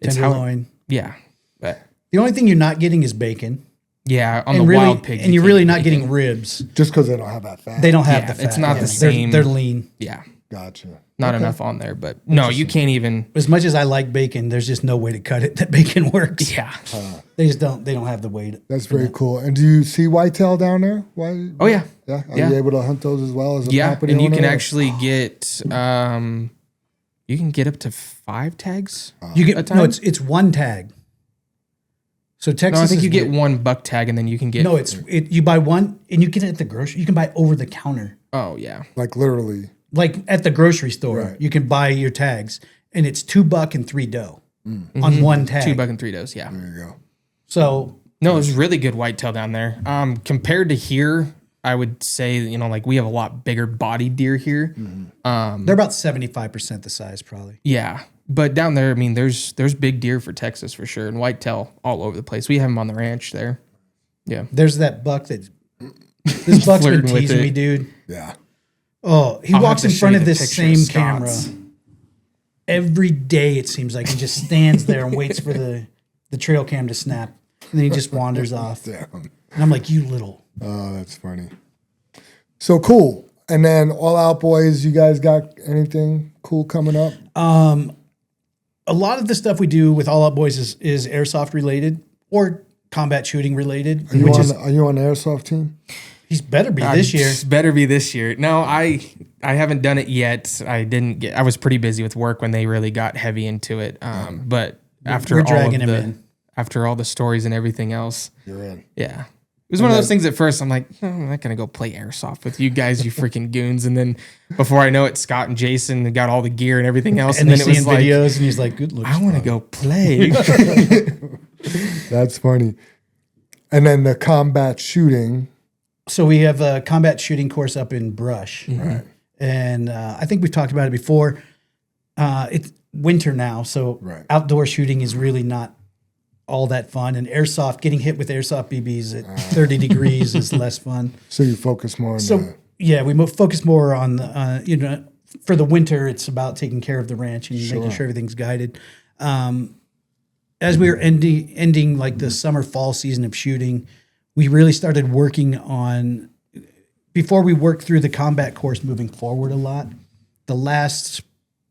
tenderloin. yeah. But The only thing you're not getting is bacon. Yeah, on and the really, wild pig. and you're really not getting ribs. Just because they don't have that fat. They don't have Yeah, the fat. it's not the They're- same. They're lean. Yeah, Gotcha. not enough on there. But no, you can't even. As much as I like bacon, there's just no way to cut it that bacon works. Yeah. They just don't. They don't have the weight. That's very cool. And do you see whitetail down there? Why? Oh yeah. Yeah. Are Yeah. you able to hunt those as well as a Yeah, property and you owner? can actually get you can get up to 5 tags. You a get time? no. It's one tag. So Texas. No, I think is you get weird. one buck tag, and then you can get. No, you buy one and you get it at the grocery. You can buy over the counter, Oh yeah. like literally. like at the grocery store. Right. You can buy your tags, and it's $2 and 3 doe on one tag. $2 and 3 does. Yeah. There you go. So No, it was really good whitetail down there. Compared to here, I would say like we have a lot bigger bodied deer here. they're about 75% the size, probably. Yeah, but down there, I mean, there's big deer for Texas for sure, and whitetail all over the place. We have them on the ranch there. Yeah. There's that buck that this buck's been Flirting with teasing it. me, dude. Yeah. Oh, he I'll walks have in to front show of you the this picture same of camera Scott's. every day. It seems like he just stands there and waits for the trail cam to snap, and then he just wanders off. Damn. And I'm like, you little. Oh, that's funny. So cool. And then All Out Boys, you guys got anything cool coming up? A lot of the stuff we do with All Out Boys is airsoft related or combat shooting related. Are you on the airsoft team? He's better be this year. It's better be this year. No, I haven't done it yet. I was pretty busy with work when they really got heavy into it. But after We're all dragging of him the in. after all the stories and everything else, You're in. yeah. It was one of those things at first. I'm like, I'm not gonna go play airsoft with you guys, you freaking goons. And then before I know it, Scott and Jason got all the gear and everything else. And then they it see was in like, videos, and he's like, good looks. I want to go play. That's funny. And then the combat shooting. So we have a combat shooting course up in Brush. Right. And I think we've talked about it before. It's winter now, so Right. outdoor shooting is really not all that fun. And airsoft, getting hit with airsoft BBs at 30 degrees is less fun. So you focus more on So yeah, we focus more on the, for the winter, it's about taking care of the ranch and making sure everything's guided. As we were ending like the summer fall season of shooting, we really started working on, before we worked through the combat course moving forward a lot, the last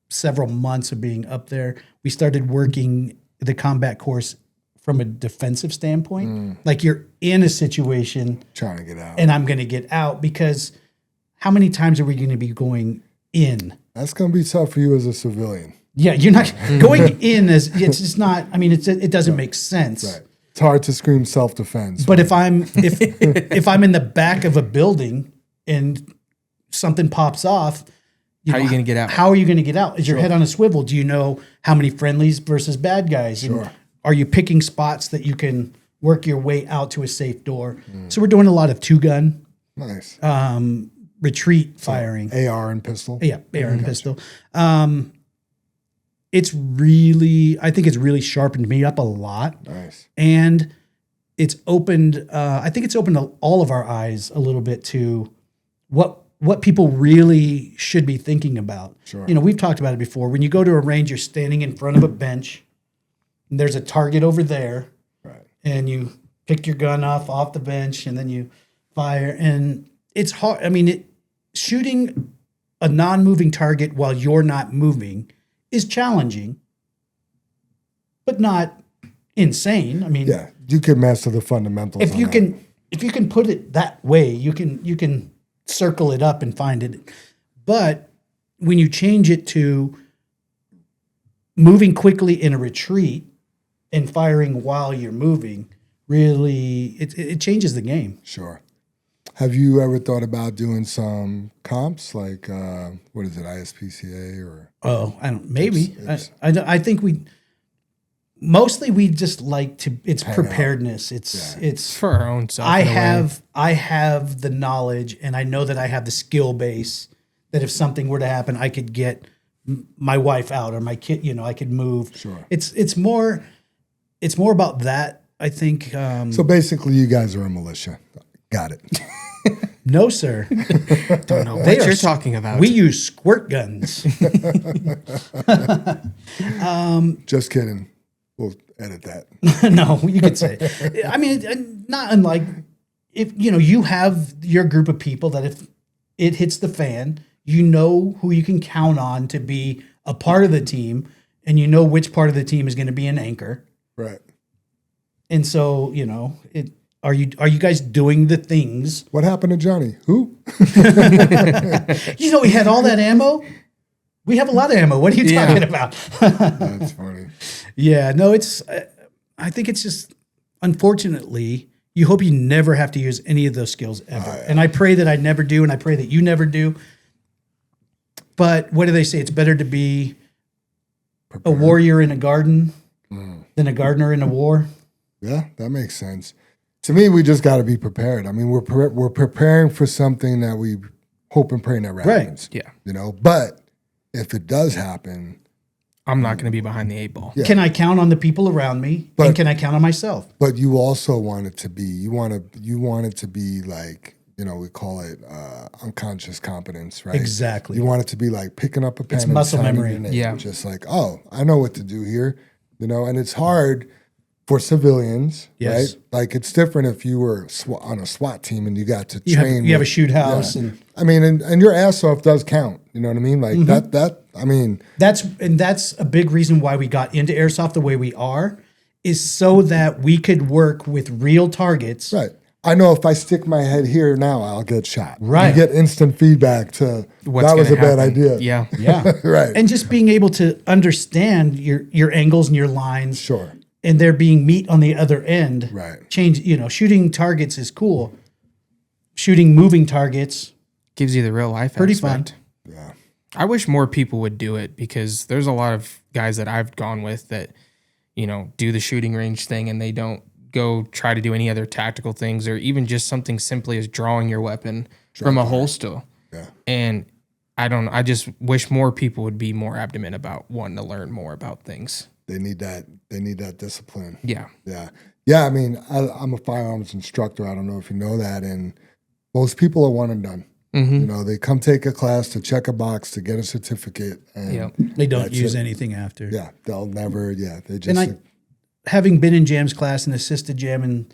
several months of being up there, we started working the combat course from a defensive standpoint. Like you're in a situation trying to get out. and I'm going to get out, because how many times are we going to be going in? That's going to be tough for you as a civilian. Yeah, you're not going in as, it's just not, I mean, it doesn't make sense. Right. It's hard to scream self-defense. But if I'm I'm in the back of a building and something pops off, How are you going to get out? How are you going to get out? Is your head on a swivel? Do you know how many friendlies versus bad guys? Sure. And are you picking spots that you can work your way out to a safe door? So we're doing a lot of 2-gun nice. retreat firing. AR and pistol. Yeah, AR and pistol. It's really, I think it's really sharpened me up a lot. Nice. And it's opened, I think it's opened all of our eyes a little bit to what people really should be thinking about. Sure. We've talked about it before. When you go to a range, you're standing in front of a bench, and there's a target over there, Right. and you pick your gun off the bench, and then you fire. And it's hard. I mean, shooting a non-moving target while you're not moving is challenging, but not insane. I mean, Yeah, you can master the fundamentals. if on you that. can put it that way, you can circle it up and find it. But when you change it to moving quickly in a retreat and firing while you're moving, really it changes the game. Sure. Have you ever thought about doing some comps like what is it, ISPCA or? Oh, I don't. Maybe I think we just like to. It's preparedness. It's for our own self. I in a way. have the knowledge, and I know that I have the skill base that if something were to happen, I could get my wife out or my kid. I could move. Sure. It's more about that. I think. So basically, you guys are a militia. Got it. No, sir. Don't know what you're talking about. We use squirt guns. Just kidding. Well, Edit that. No, you could say. I mean, not unlike if you have your group of people that if it hits the fan, you know who you can count on to be a part of the team, and you know which part of the team is going to be an anchor. Right. And so, are you guys doing the things? What happened to Johnny? Who? We had all that ammo. We have a lot of ammo. What are you talking about? That's funny. Yeah, no, I think it's just, unfortunately, you hope you never have to use any of those skills ever. And I pray that I never do, and I pray that you never do. But what do they say? It's better to be a warrior in a garden than a gardener in a war. Yeah, that makes sense. To me, we just got to be prepared. I mean, we're preparing for something that we hope and pray never happens. Yeah. But if it does happen, I'm not going to be behind the 8 ball. Yeah. Can I count on the people around me? And can I count on myself? But you also want it to be, you want it to be like, we call it unconscious competence, right? Exactly. You want it to be like picking up a pen. It's and muscle signing memory. your name. Yeah. Just like, oh, I know what to do here, and it's hard for civilians, Yes. right? Like it's different if you were on a SWAT team and you got to train. You have a shoot house. Yeah. I mean, and your ass off does count. You know what I mean? Like That's a big reason why we got into airsoft the way we are, is so that we could work with real targets. Right. I know if I stick my head here now, I'll get shot. Right. You get instant feedback to that was a bad idea. Yeah. Yeah. Right. And just being able to understand your angles and your lines. Sure. And there being meat on the other end. Right. Shooting targets is cool. Shooting moving targets. Gives you the real life Pretty aspect. fun. Yeah. I wish more people would do it, because there's a lot of guys that I've gone with that, do the shooting range thing and they don't go try to do any other tactical things, or even just something simply as drawing your weapon from a holster. Yeah. And I just wish more people would be more adamant about wanting to learn more about things. They need that discipline. Yeah. Yeah. Yeah. I mean, I'm a firearms instructor. I don't know if you know that. And most people are one and done. Mm-hmm. They come take a class to check a box to get a certificate. And They don't use anything after. Yeah. They'll never, they just. And having been in Jam's class and assisted Jam, and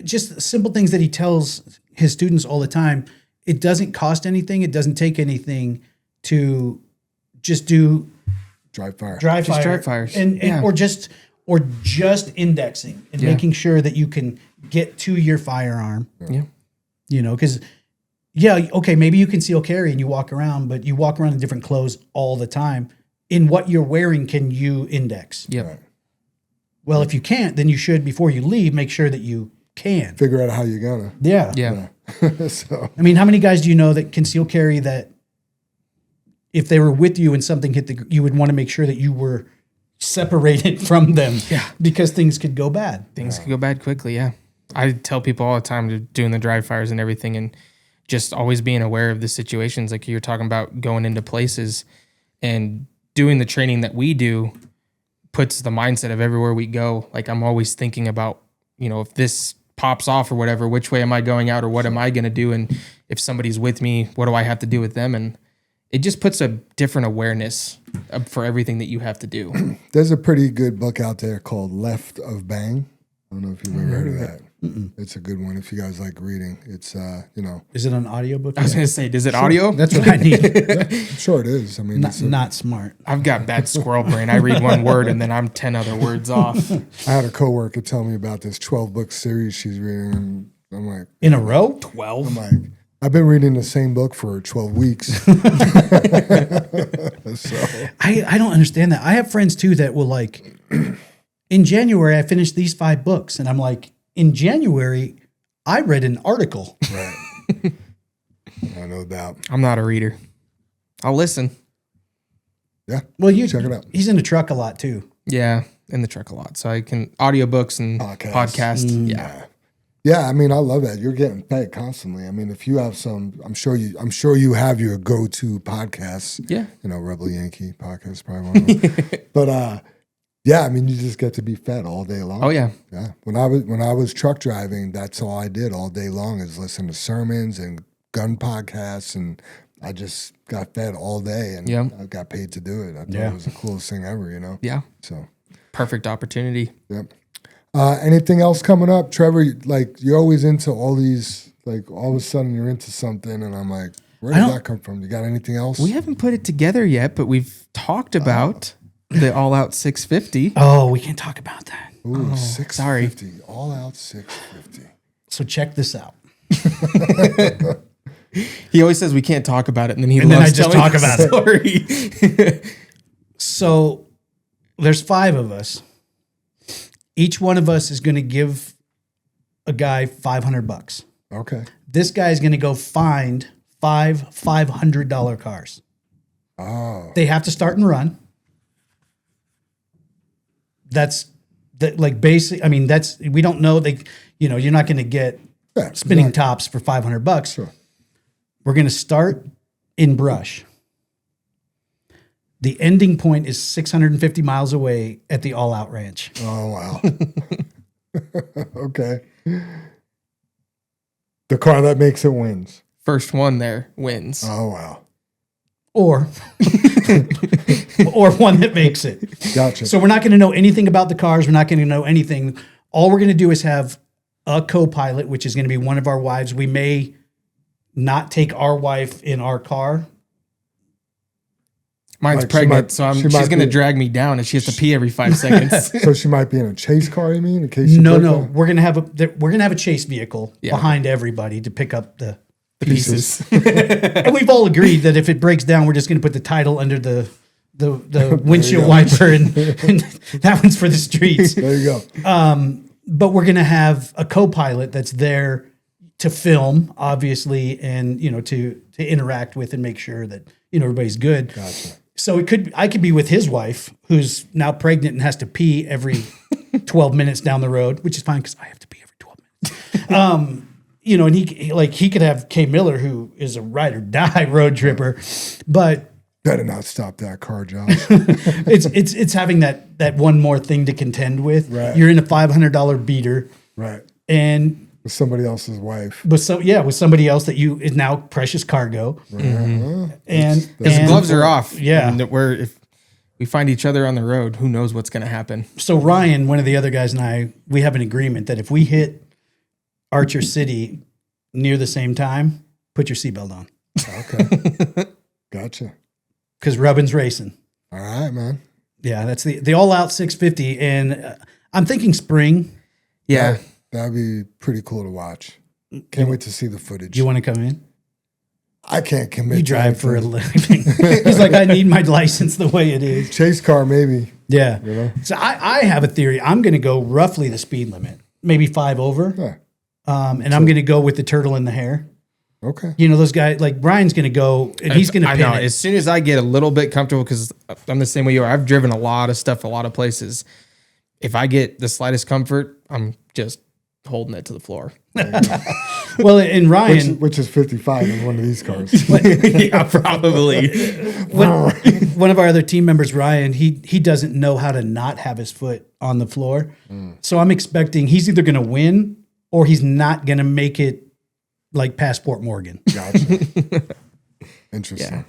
just simple things that he tells his students all the time, it doesn't cost anything. It doesn't take anything to just do dry fire. Dry fires. Or just indexing and making sure that you can get to your firearm. Yeah. Because maybe you conceal carry and you walk around, but you walk around in different clothes all the time. In what you're wearing, can you index? Yeah. Right. Well, if you can't, then you should, before you leave, make sure that you can. Figure out how you're gonna. Yeah. Yeah. So. I mean, how many guys do you know that conceal carry that if they were with you and something hit you would want to make sure that you were separated from them? Yeah. Because things could go bad. Things could go bad quickly. Yeah. I tell people all the time to doing the dry fires and everything, and just always being aware of the situations. Like you're talking about going into places, and doing the training that we do puts the mindset of everywhere we go. Like I'm always thinking about, if this pops off or whatever, which way am I going out, or what am I going to do? And if somebody's with me, what do I have to do with them? And it just puts a different awareness for everything that you have to do. There's a pretty good book out there called Left of Bang. I don't know if you've ever heard of that. It's a good one if you guys like reading. It's Is it an audiobook? I was going to say, is it audio? That's what I need. I'm sure it is. I mean, Not smart. I've got bad squirrel brain. I read one word and then I'm 10 other words off. I had a coworker tell me about this 12-book series she's reading, and I'm like, In a row? 12. I'm like, I've been reading the same book for 12 weeks. So I don't understand that. I have friends too that will like, in January, I finished these 5 books. And I'm like, in January, I read an article. right. No doubt. I'm not a reader. I'll listen. Yeah. Well, check it out. He's in the truck a lot too. Yeah, in the truck a lot. So I can audiobooks and podcasts. Yeah. Yeah, I mean, I love that. You're getting fed constantly. I mean, if you have some, I'm sure you have your go-to podcasts. Yeah. Rebel Yankee podcast is probably one of them. But yeah, I mean, you just get to be fed all day long. Oh yeah. Yeah. When I was truck driving, that's all I did all day long is listen to sermons and gun podcasts, and I just got fed all day, and I got paid to do it. I thought it was the coolest thing ever, Yeah. So perfect opportunity. Yep. Anything else coming up, Trevor? Like, you're always into all these, like, all of a sudden you're into something, and I'm like, where did that come from? You got anything else? We haven't put it together yet, but we've talked about the All Out 650. Oh, we can't talk about that. Ooh, 650. All Out 650. So check this out. He always says we can't talk about it, and then he And then loves I just telling talk the about it. story. So there's 5 of us. Each one of us is going to give a guy $500. Okay. This guy is going to go find 5 $500 cars. Oh. They have to start and run. That's like basic. I mean, that's, we don't know. You're not going to get spinning tops for $500. Sure. We're going to start in brush. The ending point is 650 miles away at the All Out Ranch. Oh, wow. Okay. The car that makes it wins. First one there wins. Oh, wow. Or one that makes it. Gotcha. So we're not going to know anything about the cars. We're not going to know anything. All we're going to do is have a co-pilot, which is going to be one of our wives. We may not take our wife in our car. Mine's Like, pregnant, so she she's might going to be- drag me down, and she has to pee every 5 seconds. So she might be in a chase car, you mean? In case you No, break no. down? We're going to have a chase vehicle behind everybody to pick up the Pieces. And we've all agreed that if it breaks down, we're just going to put the title under the windshield wiper, and that one's for the streets. There you go. But we're going to have a co-pilot that's there to film, obviously, and to interact with and make sure that everybody's good. Gotcha. So I could be with his wife, who's now pregnant and has to pee every 12 minutes down the road, which is fine because I have to pee every 12 minutes. And he could have Kay Miller, who is a ride or die road tripper, but Better not stop that car, Josh. it's having that one more thing to contend with. Right. You're in a $500 beater, Right. and With somebody else's wife. with somebody else that is now precious cargo, and Because the gloves are off. Yeah. And if we find each other on the road, who knows what's going to happen? So Ryan, one of the other guys, and I, we have an agreement that if we hit Archer City near the same time, put your seatbelt on Okay. Gotcha. because rubbin's racing. All right, man. Yeah, that's the All Out 650, and I'm thinking spring. Yeah. That'd be pretty cool to watch. Can't wait to see the footage. Do you want to come in? I can't commit. You to drive for a anything. living. He's like, I need my license the way it is. Chase car, maybe. Yeah. You know? So I have a theory. I'm going to go roughly the speed limit, maybe 5 over. Yeah. And I'm going to go with the turtle in the hair. Okay. Those guys, like Brian's going to go and he's going to I pin know. it. As soon as I get a little bit comfortable, because I'm the same way you are. I've driven a lot of stuff, a lot of places. If I get the slightest comfort, I'm just holding it to the floor. Well, and Ryan, Which is 55 in one of these cars. Yeah, probably. one of our other team members, Ryan, he doesn't know how to not have his foot on the floor. So I'm expecting he's either going to win or he's not going to make it like Passport Morgan. Gotcha. Interesting. Yeah.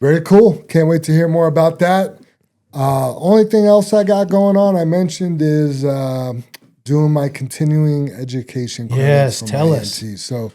Very cool. Can't wait to hear more about that. Only thing else I got going on, I mentioned, is doing my continuing education credits. Yes, for tell my us. EMT. So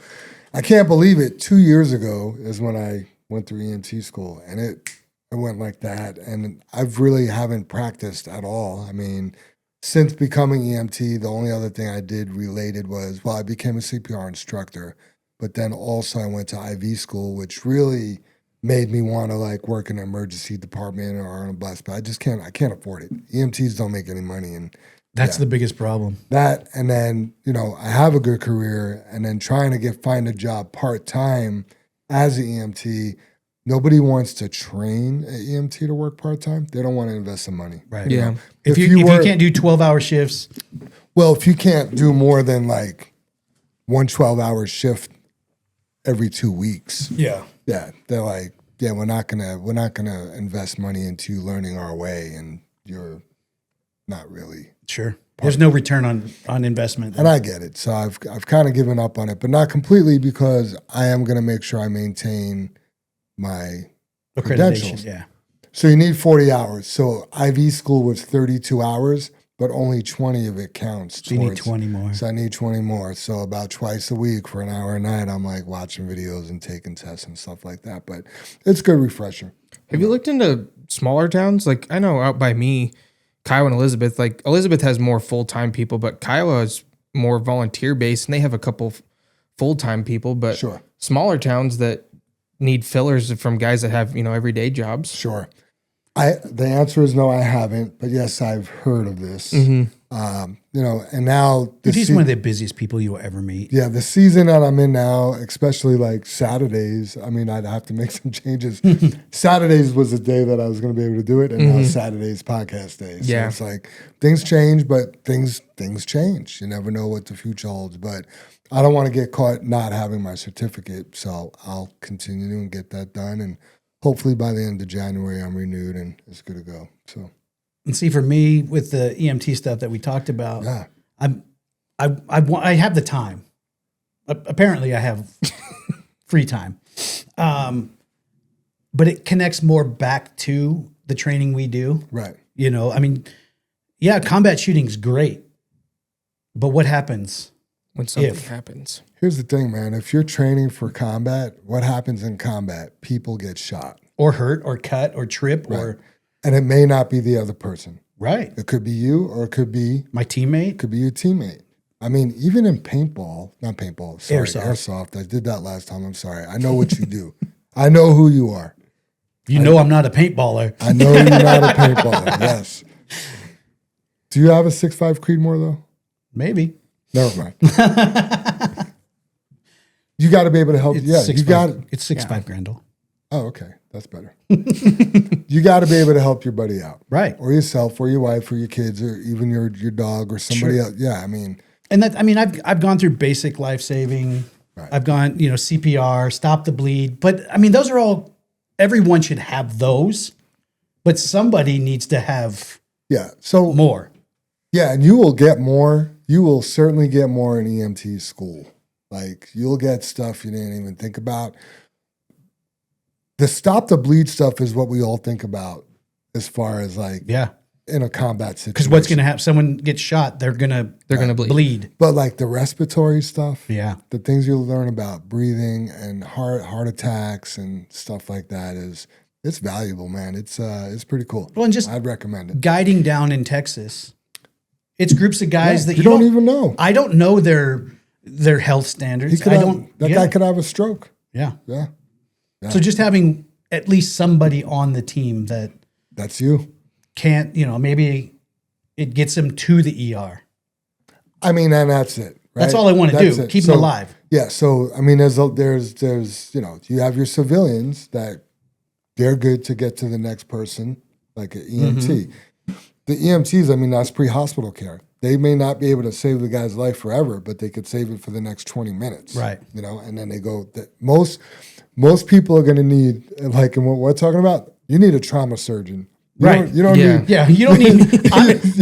I can't believe it. 2 years ago is when I went through EMT school, and it went like that. And I've really haven't practiced at all. I mean, since becoming EMT, the only other thing I did related was, I became a CPR instructor, but then also I went to IV school, which really made me want to work in an emergency department or on a bus, but I can't afford it. EMTs don't make any money. And That's the biggest problem. that, and then, I have a good career, and then trying to find a job part-time as an EMT. Nobody wants to train an EMT to work part-time. They don't want to invest some money. Right. Yeah. know? If you can't do 12-hour shifts, Well, if you can't do more than one 12-hour shift every 2 weeks, yeah. yeah, they're like, yeah, we're not gonna invest money into learning our way, and you're not really. Sure. There's no return on investment. And I get it, so I've kind of given up on it, but not completely, because I am gonna make sure I maintain my Accreditation, credentials. yeah. So you need 40 hours. So IV school was 32 hours, but only 20 of it counts. So you need 20 more. So I need 20 more. So about twice a week for an hour a night, I'm like watching videos and taking tests and stuff like that. But it's a good refresher. Have you looked into smaller towns? Like I know out by me, Kiowa and Elizabeth, like Elizabeth has more full-time people, but Kiowa is more volunteer based and they have a couple full-time people, but Sure. smaller towns that need fillers from guys that have, everyday jobs. Sure. The answer is no, I haven't, but yes, I've heard of this. And now He's one of the busiest people you'll ever meet. Yeah, the season that I'm in now, especially like Saturdays, I mean, I'd have to make some changes. Saturdays was the day that I was going to be able to do it, and now Saturday's podcast day. So it's like things change, but things change. You never know what the future holds, but I don't want to get caught not having my certificate, so I'll continue and get that done, and hopefully by the end of January, I'm renewed and it's good to go. So, and see, for me with the EMT stuff that we talked about, I have the time. Apparently, I have free time, but it connects more back to the training we do. Right. I mean, yeah, combat shooting's great, but what happens when something happens? Here's the thing, man. If you're training for combat, what happens in combat? People get shot. Or hurt or cut or trip and it may not be the other person. Right. It could be you or it could be my teammate. It could be your teammate. I mean, even in not paintball, sorry, airsoft. I did that last time. I'm sorry. I know what you do. I know who you are. You know I'm not a paintballer. I know you're not a paintballer. Yes. Do you have a 6'5" Creedmoor though? Maybe. Never mind. You got to be able to help. It's you got. It's 6'5" Grandel. Oh, okay. That's better. You got to be able to help your buddy out. Right. Or yourself or your wife or your kids or even your dog or somebody else. Yeah, I mean. And I've gone through basic life saving. Right. I've gone, CPR, stop the bleed. But I mean, those are all, everyone should have those, but somebody needs to have more. Yeah, and you will get more. You will certainly get more in EMT school. Like you'll get stuff you didn't even think about. The stop the bleed stuff is what we all think about as far as like in a combat situation. Because what's going to happen? Someone gets shot, they're gonna bleed. But like the respiratory stuff, the things you'll learn about breathing and heart attacks and stuff like that it's valuable, man. It's pretty cool. Well, and just I'd recommend it. Guiding down in Texas, it's groups of guys that you don't even know. I don't know their health standards. That guy could have a stroke. Yeah. Yeah. So just having at least somebody on the team that's you can't, maybe it gets them to the ER. I mean, and that's it. Right? That's all I want to do. Keep them alive. Yeah. So, I mean, there's, you have your civilians that they're good to get to the next person, like an EMT. The EMTs, I mean, that's pre-hospital care. They may not be able to save the guy's life forever, but they could save it for the next 20 minutes. Right. And then they go, most people are going to need, like in what we're talking about, you need a trauma surgeon. You don't need. Yeah, you don't need.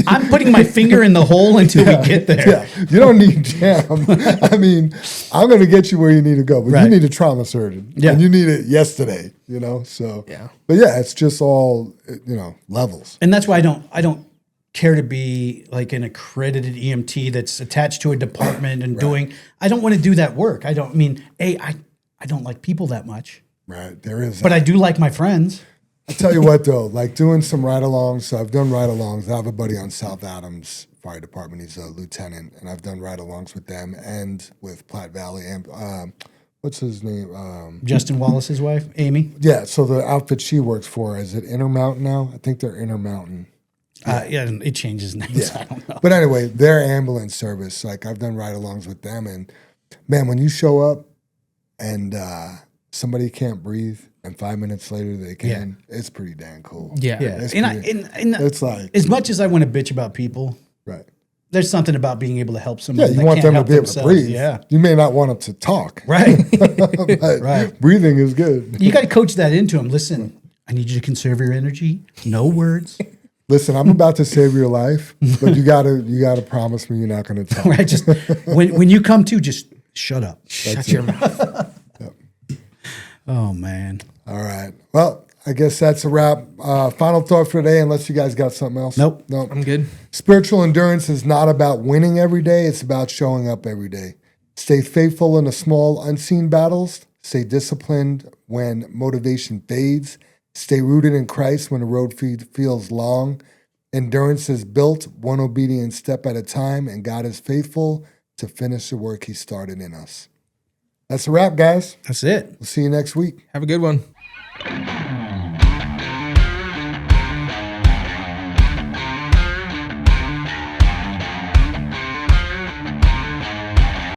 I'm putting my finger in the hole until we get there. Yeah, you don't need jam. I mean, I'm going to get you where you need to go, but you need a trauma surgeon. Yeah, and you need it yesterday. So But it's just all levels. And that's why I don't care to be like an accredited EMT that's attached to a department and doing. I don't want to do that work. I don't I don't like people that much. Right, there is. But I do like my friends. I tell you what, though, like doing some ride-alongs. So I've done ride-alongs. I have a buddy on South Adams Fire Department. He's a lieutenant, and I've done ride-alongs with them and with Platte Valley. And what's his name? Justin Wallace's wife, Amy. Yeah. So the outfit she works for, is it Intermountain now? I think they're Intermountain. It changes names. Yeah. I don't know. But anyway, their ambulance service. Like I've done ride-alongs with them, and man, when you show up and somebody can't breathe. And 5 minutes later they can. It's pretty dang cool. Yeah. It's like as much as I want to bitch about people, right? There's something about being able to help somebody. Yeah, you want them to be able to breathe. Yeah, you may not want them to talk. Right. But right. Breathing is good. You got to coach that into them. Listen, I need you to conserve your energy. No words. Listen, I'm about to save your life, but you gotta promise me you're not going to talk. Right. Just when you come to, just shut up. Shut your mouth. Oh man. All right. Well, I guess that's a wrap. Final thought for today, unless you guys got something else. Nope. I'm good. Spiritual endurance is not about winning every day. It's about showing up every day. Stay faithful in the small, unseen battles. Stay disciplined when motivation fades. Stay rooted in Christ when the road feels long. Endurance is built one obedient step at a time, and God is faithful to finish the work he started in us. That's a wrap, guys. That's it. We'll see you next week. Have a good one.